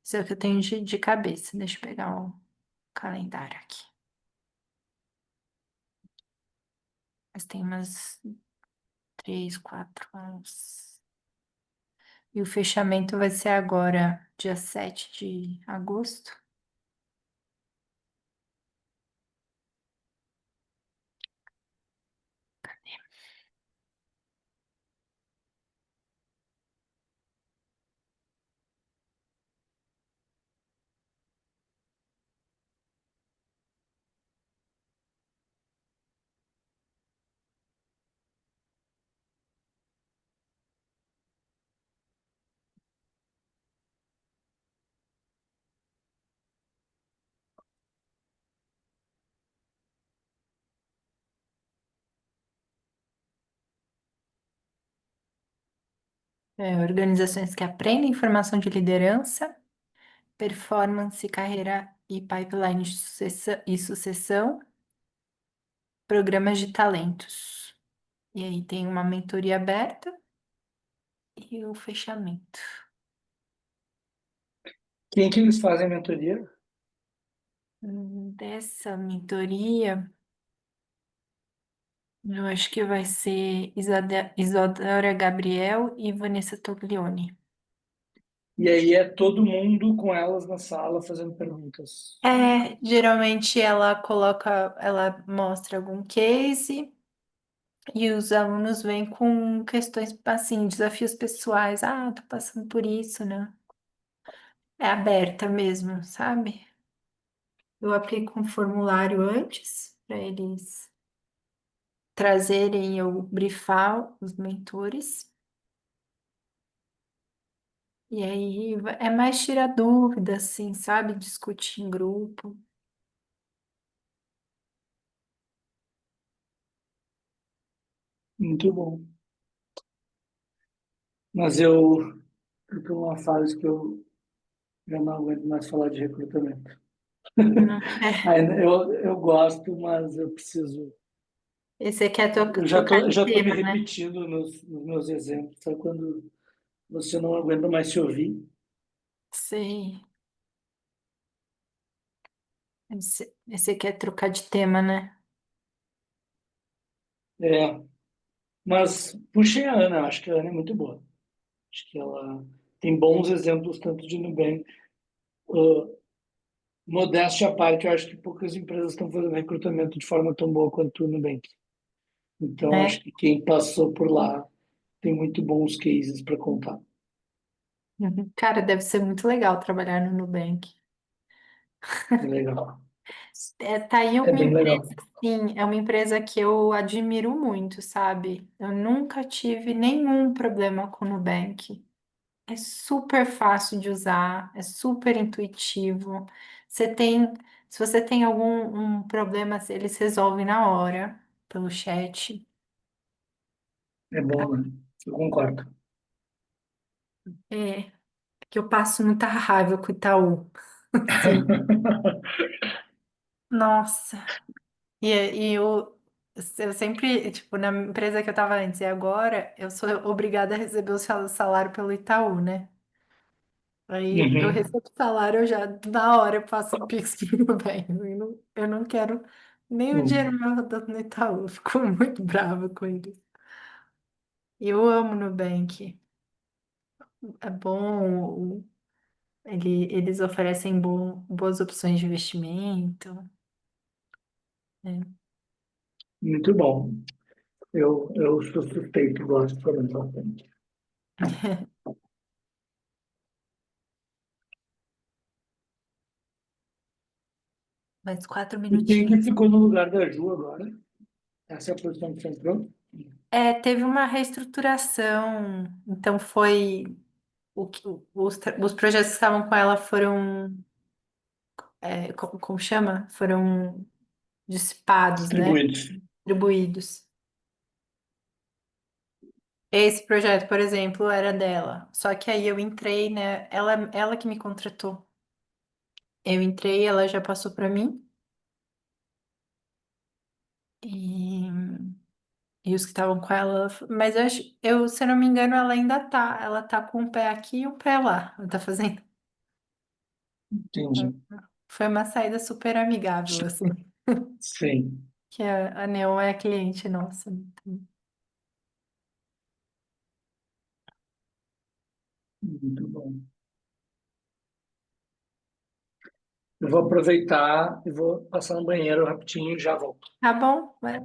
Isso é o que eu tenho de cabeça. Deixa eu pegar o calendário aqui. Mas tem umas 3, 4 aulas. E o fechamento vai ser agora, dia 7 de agosto. Organizações que aprendem formação de liderança, performance, carreira e pipeline de sucessão, programas de talentos. E aí tem uma mentoria aberta e o fechamento. Quem que eles fazem a mentoria? Dessa mentoria, eu acho que vai ser Isadora Gabriel e Vanessa Toglioni. E aí é todo mundo com elas na sala fazendo perguntas. Geralmente ela mostra algum case e os alunos vêm com questões, assim, desafios pessoais. Ah, tô passando por isso, né? É aberta mesmo, sabe? Eu aplico um formulário antes para eles trazerem eu brifar os mentores. E aí é mais tirar dúvida, assim, sabe? Discutir em grupo. Muito bom. Mas eu estou numa fase que eu já não aguento mais falar de recrutamento. Não quer. Eu gosto, mas eu preciso. Esse quer Eu trocar de já tô me tema, né? repetindo nos meus exemplos. Sabe quando você não aguenta mais se ouvir? Sei. Esse quer trocar de tema, né? É, mas puxei a Ana, acho que a Ana é muito boa. Acho que ela tem bons exemplos tanto de Nubank. Modéstia à parte, eu acho que poucas empresas estão fazendo recrutamento de forma tão boa quanto o Nubank. Então, É. acho que quem passou por lá tem muito bons cases para contar. Uhum. Cara, deve ser muito legal trabalhar no Nubank. É legal. Tá aí É uma bem empresa, legal. sim, é uma empresa que eu admiro muito, sabe? Eu nunca tive nenhum problema com o Nubank. É super fácil de usar, é super intuitivo. Você tem, se você tem algum problema, eles resolvem na hora, pelo chat. É bom, né? Eu concordo. É, que eu passo muita raiva com o Itaú. Sim. Nossa. E eu sempre, tipo, na empresa que eu tava antes e agora, eu sou obrigada a receber o salário pelo Itaú, né? Aí eu Uhum. recebo salário, eu já na hora eu passo um Pix pro meu bem. Eu não quero nem o dinheiro Uhum. meu rodando no Itaú. Eu fico muito brava com ele. E eu amo o Nubank. É bom, eles oferecem boas opções de investimento. Né? Muito bom. Eu sou suspeito, gosto de falar bastante. Mais 4 minutinhos. Quem que ficou no lugar da Ju agora? Essa é a posição que você entrou? Teve uma reestruturação, então foi os projetos que estavam com ela foram, como chama? Foram dissipados, né? Distribuídos. Distribuídos. Esse projeto, por exemplo, era dela. Só que aí eu entrei, né? Ela que me contratou. Eu entrei, ela já passou para mim. E, e os que estavam com ela, mas se eu não me engano, ela tá com um pé aqui e um pé lá. Ela tá fazendo. Entendi. Foi uma saída super amigável, assim. Sim. Que a Neon é cliente nossa. Então. Muito bom. Eu vou aproveitar e vou passar no banheiro rapidinho e já volto. Tá bom, vai.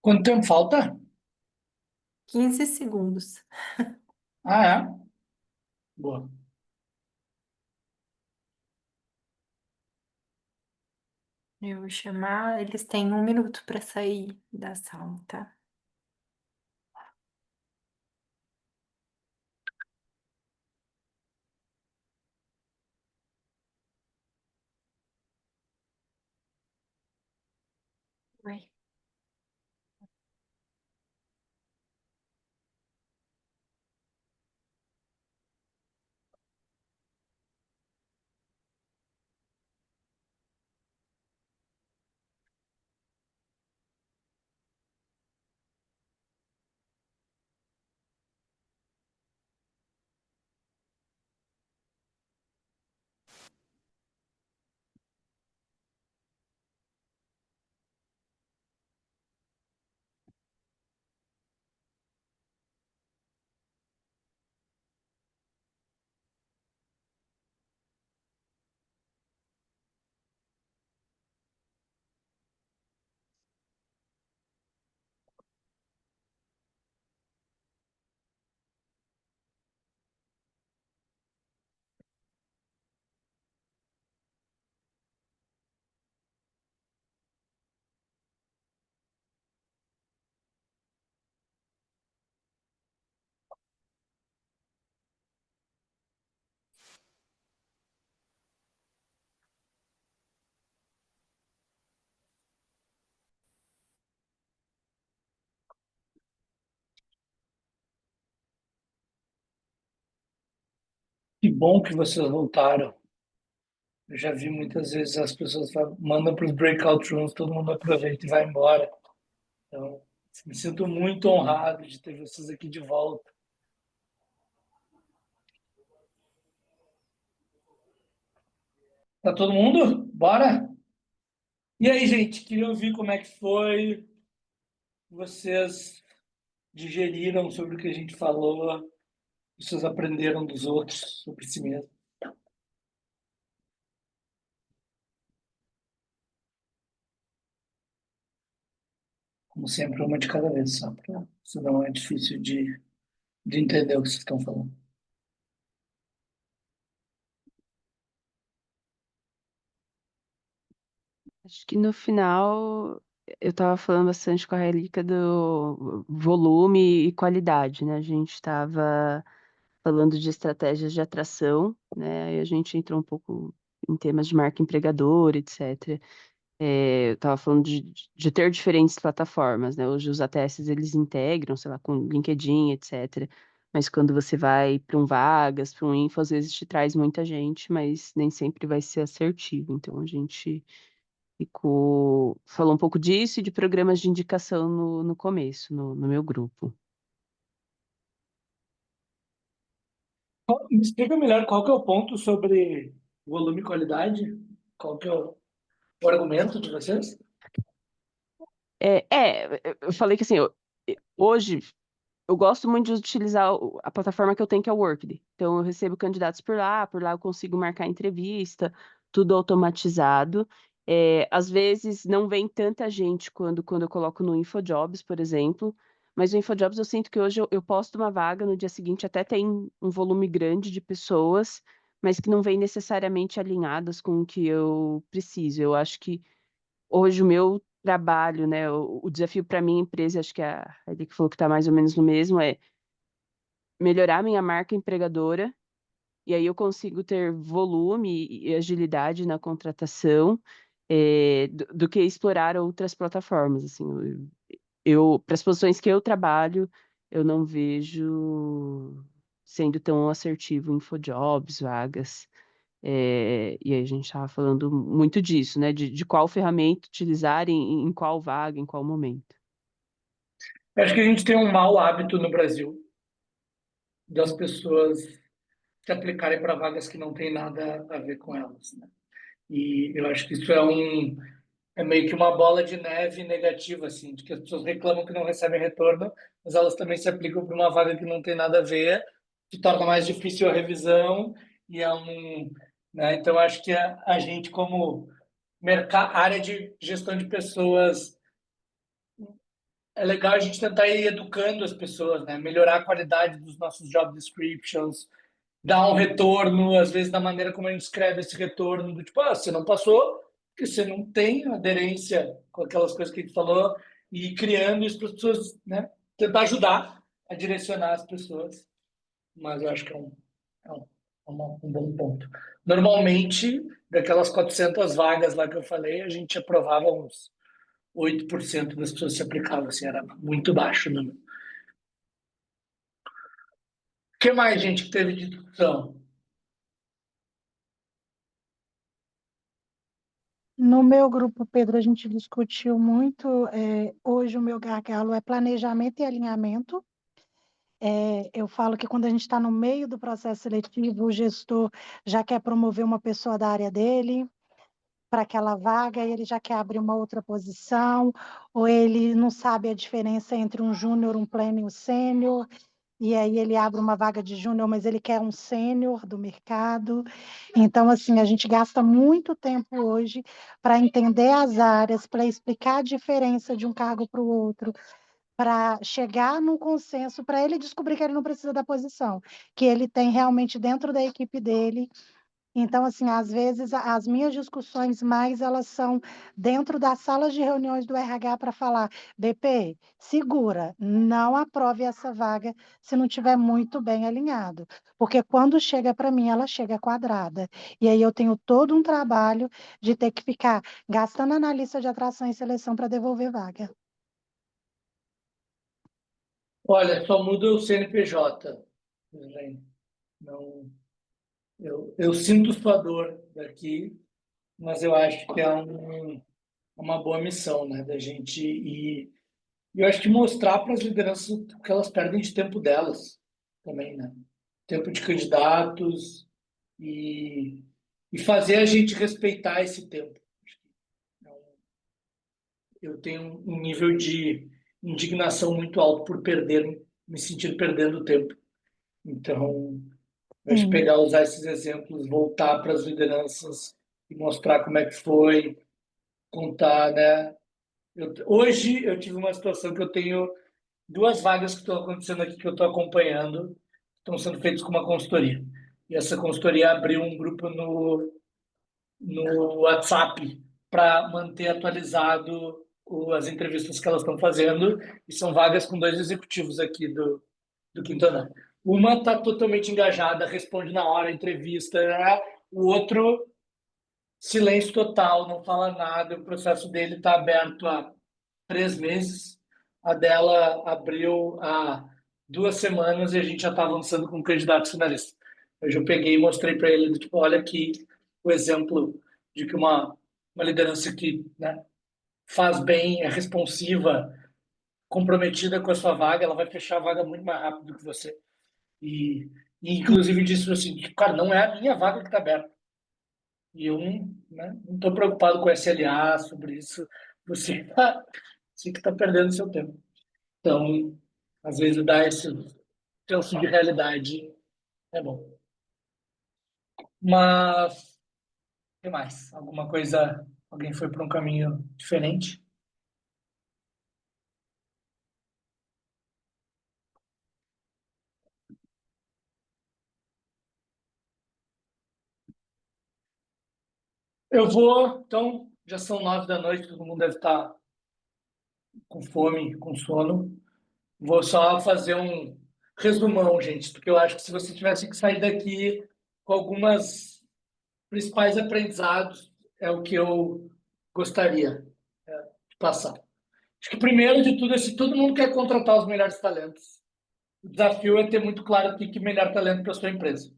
Quanto tempo falta? 15 segundos. Ah, é? Boa. Eu vou chamar, eles têm 1 minuto para sair da sala, tá? Oi. Que bom que vocês voltaram. Eu já vi muitas vezes as pessoas mandam para os breakout rooms, todo mundo aproveita e vai embora. Então, me sinto muito honrado de ter vocês aqui de volta. Tá todo mundo? Bora? E aí, gente, queria ouvir como é que foi, vocês digeriram sobre o que a gente falou, vocês aprenderam dos outros sobre si mesmo. Como sempre, uma de cada vez só, porque senão é difícil de entender o que vocês estão falando. Acho que no final eu estava falando bastante com a Relíquia do volume e qualidade, né? A gente estava falando de estratégias de atração, né? Aí a gente entrou um pouco em temas de marca empregadora, etc. Eu estava falando de ter diferentes plataformas, né? Hoje os ATS eles integram, sei lá, com LinkedIn, etc. Mas quando você vai para um Vagas, para um Info, às vezes te traz muita gente, mas nem sempre vai ser assertivo. Então a gente falou um pouco disso e de programas de indicação no começo, no meu grupo. Me explica melhor qual que é o ponto sobre volume e qualidade? Qual que é o argumento de vocês? Eu falei que assim, hoje eu gosto muito de utilizar a plataforma que eu tenho, que é o Workday. Então, eu recebo candidatos por lá eu consigo marcar entrevista, tudo automatizado. Às vezes, não vem tanta gente quando eu coloco no InfoJobs, por exemplo, mas no InfoJobs eu sinto que hoje eu posto uma vaga, no dia seguinte até tem um volume grande de pessoas, mas que não vem necessariamente alinhadas com o que eu preciso. Eu acho que hoje o meu trabalho, né, o desafio para minha empresa, acho que a Eli que falou que está mais ou menos no mesmo, é melhorar minha marca empregadora, e aí eu consigo ter volume e agilidade na contratação, do que explorar outras plataformas, assim, para as posições que eu trabalho, eu não vejo sendo tão assertivo em InfoJobs, vagas. E aí a gente estava falando muito disso, né? De qual ferramenta utilizar em qual vaga, em qual momento. Eu acho que a gente tem um mau hábito no Brasil das pessoas se aplicarem para vagas que não tem nada a ver com elas, né? E eu acho que isso é meio que uma bola de neve negativa, assim, de que as pessoas reclamam que não recebem retorno, mas elas também se aplicam para uma vaga que não tem nada a ver, que torna mais difícil a revisão e né? Então acho que a gente como área de gestão de pessoas é legal a gente tentar ir educando as pessoas, né? Melhorar a qualidade dos nossos job descriptions, dar um retorno, às vezes da maneira como a gente escreve esse retorno, do tipo, você não passou, porque você não tem aderência com aquelas coisas que a gente falou, e ir criando isso para as pessoas, né? Tentar ajudar a direcionar as pessoas. Mas eu acho que é um bom ponto. Normalmente, daquelas 400 vagas lá que eu falei, a gente aprovava uns 8% das pessoas se aplicavam, assim, era muito baixo o número. O que mais, gente, que teve de discussão? No meu grupo, Pedro, a gente discutiu muito. Hoje, o meu gargalo é planejamento e alinhamento. Eu falo que quando a gente está no meio do processo seletivo, o gestor já quer promover uma pessoa da área dele para aquela vaga, e ele já quer abrir uma outra posição, ou ele não sabe a diferença entre um júnior, um pleno e um sênior, e aí ele abre uma vaga de júnior, mas ele quer um sênior do mercado. Então, assim, a gente gasta muito tempo hoje para entender as áreas, para explicar a diferença de um cargo para o outro, para chegar num consenso, para ele descobrir que ele não precisa da posição, que ele tem realmente dentro da equipe dele. Então, assim, às vezes as minhas discussões mais elas são dentro das salas de reuniões do RH para falar, BP, segura, não aprove essa vaga se não tiver muito bem alinhado, porque quando chega para mim, ela chega quadrada. E aí eu tenho todo um trabalho de ter que ficar gastando analista de atração e seleção para devolver vaga. Olha, só muda o CNPJ. Não, eu sinto sua dor daqui, mas eu acho que é uma boa missão, né, da gente ir. E eu acho que mostrar para as lideranças o que elas perdem de tempo delas também, né? Tempo de candidatos e fazer a gente respeitar esse tempo. Eu tenho um nível de indignação muito alto por me sentir perdendo tempo. Então, eu acho que usar esses exemplos, voltar para as lideranças e mostrar como é que foi, contar, né? Hoje eu tive uma situação que eu tenho 2 vagas que estão acontecendo aqui que eu estou acompanhando, estão sendo feitas com uma consultoria. E essa consultoria abriu um grupo no WhatsApp para manter atualizado as entrevistas que elas estão fazendo, e são vagas com 2 executivos aqui do Quinto Andar. Uma está totalmente engajada, responde na hora a entrevista, né? O outro, silêncio total, não fala nada, o processo dele está aberto há 3 meses, a dela abriu há 2 semanas e a gente já está avançando com o candidato finalista. Eu peguei e mostrei para ele, tipo, olha aqui o exemplo de que uma liderança que, né, faz bem, é responsiva, comprometida com a sua vaga, ela vai fechar a vaga muito mais rápido que você. E inclusive disse assim, cara, não é a minha vaga que está aberta. E eu não estou preocupado com SLA sobre isso. Você que está perdendo seu tempo. Então, às vezes, dar esse senso de realidade é bom. Mas, o que mais? Alguma coisa, alguém foi para um caminho diferente? Eu vou, então, já são 9 da noite, todo mundo deve estar com fome, com sono. Vou só fazer um resumão, gente, porque eu acho que se você tivesse que sair daqui com algumas principais aprendizados, é o que eu gostaria de passar. Acho que primeiro de tudo é se todo mundo quer contratar os melhores talentos. O desafio é ter muito claro o que é melhor talento para a sua empresa.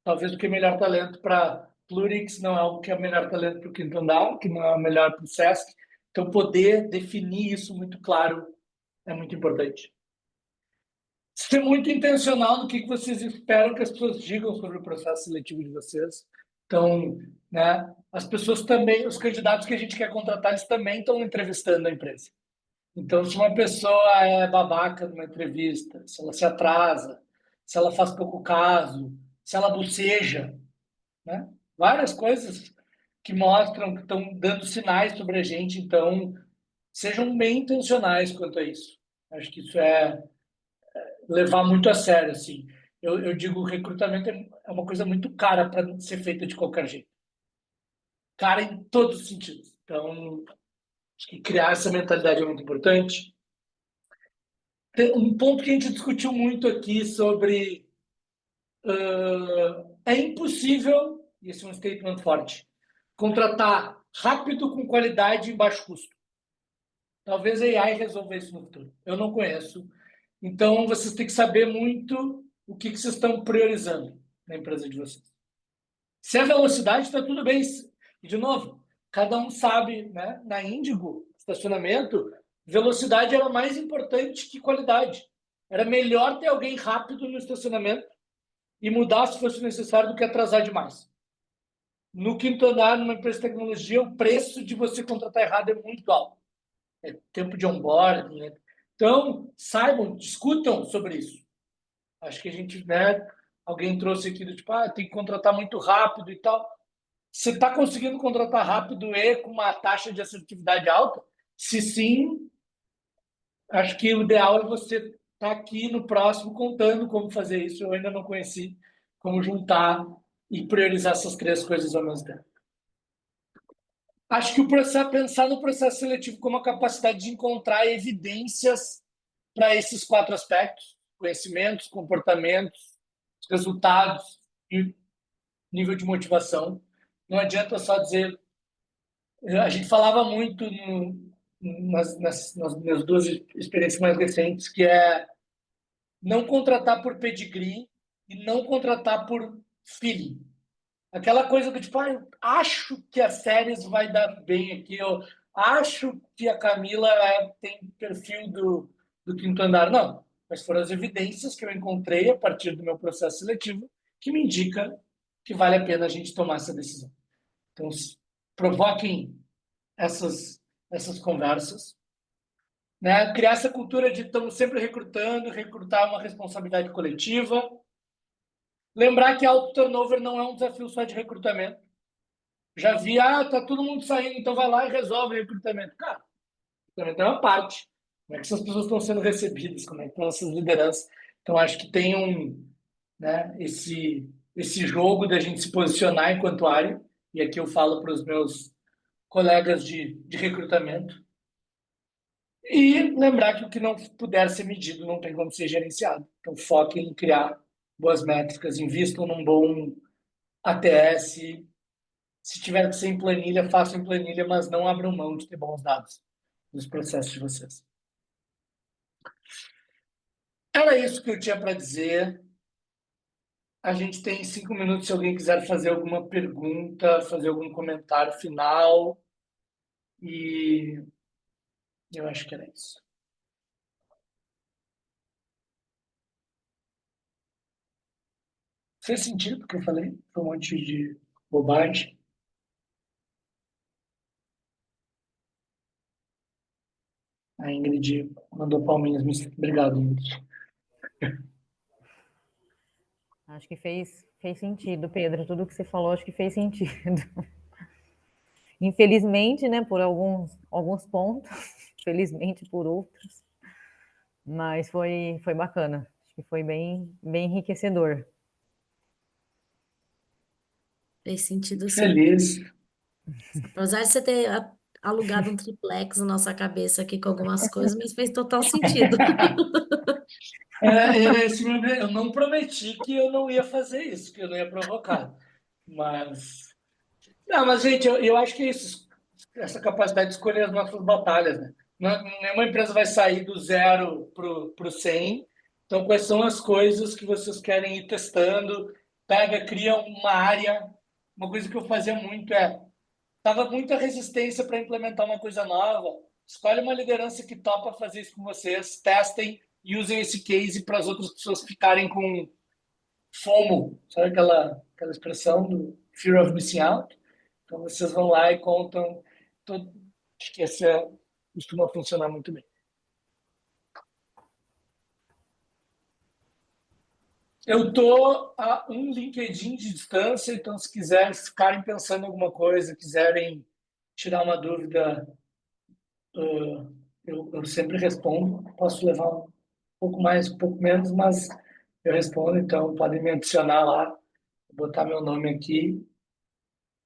Talvez o que é melhor talento para Plurix não é o que é melhor talento para o Quinto Andar, que não é o melhor para o SESC. Então, poder definir isso muito claro é muito importante. Ser muito intencional no que vocês esperam que as pessoas digam sobre o processo seletivo de vocês. Então, né, as pessoas também, os candidatos que a gente quer contratar, eles também estão entrevistando a empresa. Então, se uma pessoa é babaca numa entrevista, se ela se atrasa, se ela faz pouco caso, se ela boceja, né? Várias coisas que mostram, que estão dando sinais sobre a gente. Então, sejam bem intencionais quanto a isso. Acho que isso é levar muito a sério, assim. Eu digo, recrutamento é uma coisa muito cara para ser feita de qualquer jeito. Cara em todos os sentidos. Então, acho que criar essa mentalidade é muito importante. Tem um ponto que a gente discutiu muito aqui sobre é impossível, e esse é um statement forte, contratar rápido com qualidade e baixo custo. Talvez a AI resolva isso no futuro. Eu não conheço. Então, vocês têm que saber muito o que vocês estão priorizando na empresa de vocês. Se é velocidade, está tudo bem. E, de novo, cada um sabe, né? Na Índigo, estacionamento, velocidade era mais importante que qualidade. Era melhor ter alguém rápido no estacionamento e mudar se fosse necessário do que atrasar demais. No quinto andar, numa empresa de tecnologia, o preço de você contratar errado é muito alto. É tempo de onboarding. Né? Então, saibam, discutam sobre isso. Acho que a gente, né, alguém trouxe aqui do tipo, tem que contratar muito rápido e tal. Você está conseguindo contratar rápido e com uma taxa de assertividade alta? Se sim, acho que o ideal é você estar aqui no próximo contando como fazer isso. Eu ainda não conheci como juntar e priorizar essas três coisas ao mesmo tempo. Acho que o processo, pensar no processo seletivo como a capacidade de encontrar evidências para esses 4 aspectos: conhecimentos, comportamentos, resultados e nível de motivação. Não adianta só dizer. A gente falava muito nas minhas 2 experiências mais recentes, que é não contratar por pedigree e não contratar por feeling. Aquela coisa do tipo, eu acho que a Séries vai dar bem aqui, eu acho que a Camila tem perfil do quinto andar. Não, mas foram as evidências que eu encontrei a partir do meu processo seletivo que me indica que vale a pena a gente tomar essa decisão. Então, provoquem essas conversas. Né? Criar essa cultura de estamos sempre recrutando, recrutar uma responsabilidade coletiva. Lembrar que auto turnover não é um desafio só de recrutamento. Já vi, tá todo mundo saindo, então vai lá e resolve o recrutamento. Cara, recrutamento é uma parte. Como é que essas pessoas estão sendo recebidas? Como é que estão essas lideranças? Então, acho que tem né, esse jogo da gente se posicionar enquanto área, e aqui eu falo para os meus colegas de recrutamento, e lembrar que o que não puder ser medido não tem como ser gerenciado. Então, foquem em criar boas métricas, invistam num bom ATS. Se tiver que ser em planilha, façam em planilha, mas não abram mão de ter bons dados nos processos de vocês. Era isso que eu tinha para dizer. A gente tem 5 minutos se alguém quiser fazer alguma pergunta, fazer algum comentário final. E eu acho que era isso. Fez sentido o que eu falei? Foi um monte de bobagem. A Ingrid mandou palminhas. Obrigado, Ingrid. Acho que fez sentido, Pedro. Tudo que você falou, acho que fez sentido. Infelizmente, né, por alguns pontos, felizmente por outros, mas foi bacana. Acho que foi bem enriquecedor. Fez sentido sim. Feliz. Apesar de você ter alugado um triplex na nossa cabeça aqui com algumas coisas, mas fez total sentido. Eu não prometi que eu não ia fazer isso, que eu não ia provocar. Mas. Não, mas, gente, eu acho que é isso. Essa capacidade de escolher as nossas batalhas, né? Nenhuma empresa vai sair do 0 para o 100. Então, quais são as coisas que vocês querem ir testando? Pega, cria uma área. Uma coisa que eu fazia muito tava muita resistência para implementar uma coisa nova. Escolhe uma liderança que topa fazer isso com vocês, testem e usem esse case para as outras pessoas ficarem com FOMO, sabe aquela expressão do Fear of Missing Out? Então vocês vão lá e contam. Acho que essa costuma funcionar muito bem. Eu estou a um LinkedIn de distância, então se quiserem ficarem pensando em alguma coisa, quiserem tirar uma dúvida eu sempre respondo. Posso levar um pouco mais, um pouco menos, mas eu respondo. Então, podem me adicionar lá, botar meu nome aqui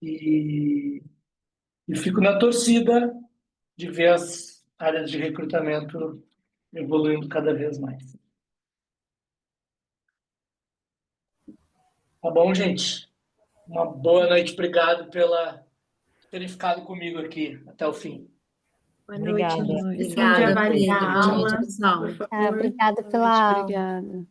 e, e fico na torcida de ver as áreas de recrutamento evoluindo cada vez mais. Tá bom, gente? Uma boa noite. Obrigado por terem ficado comigo aqui até o fim. Boa noite, Obrigada. Luiz. Obrigada, Trabalho em Pedro. Boa noite, aula, pessoal. por favor. Obrigada Boa noite, pela aula. obrigada.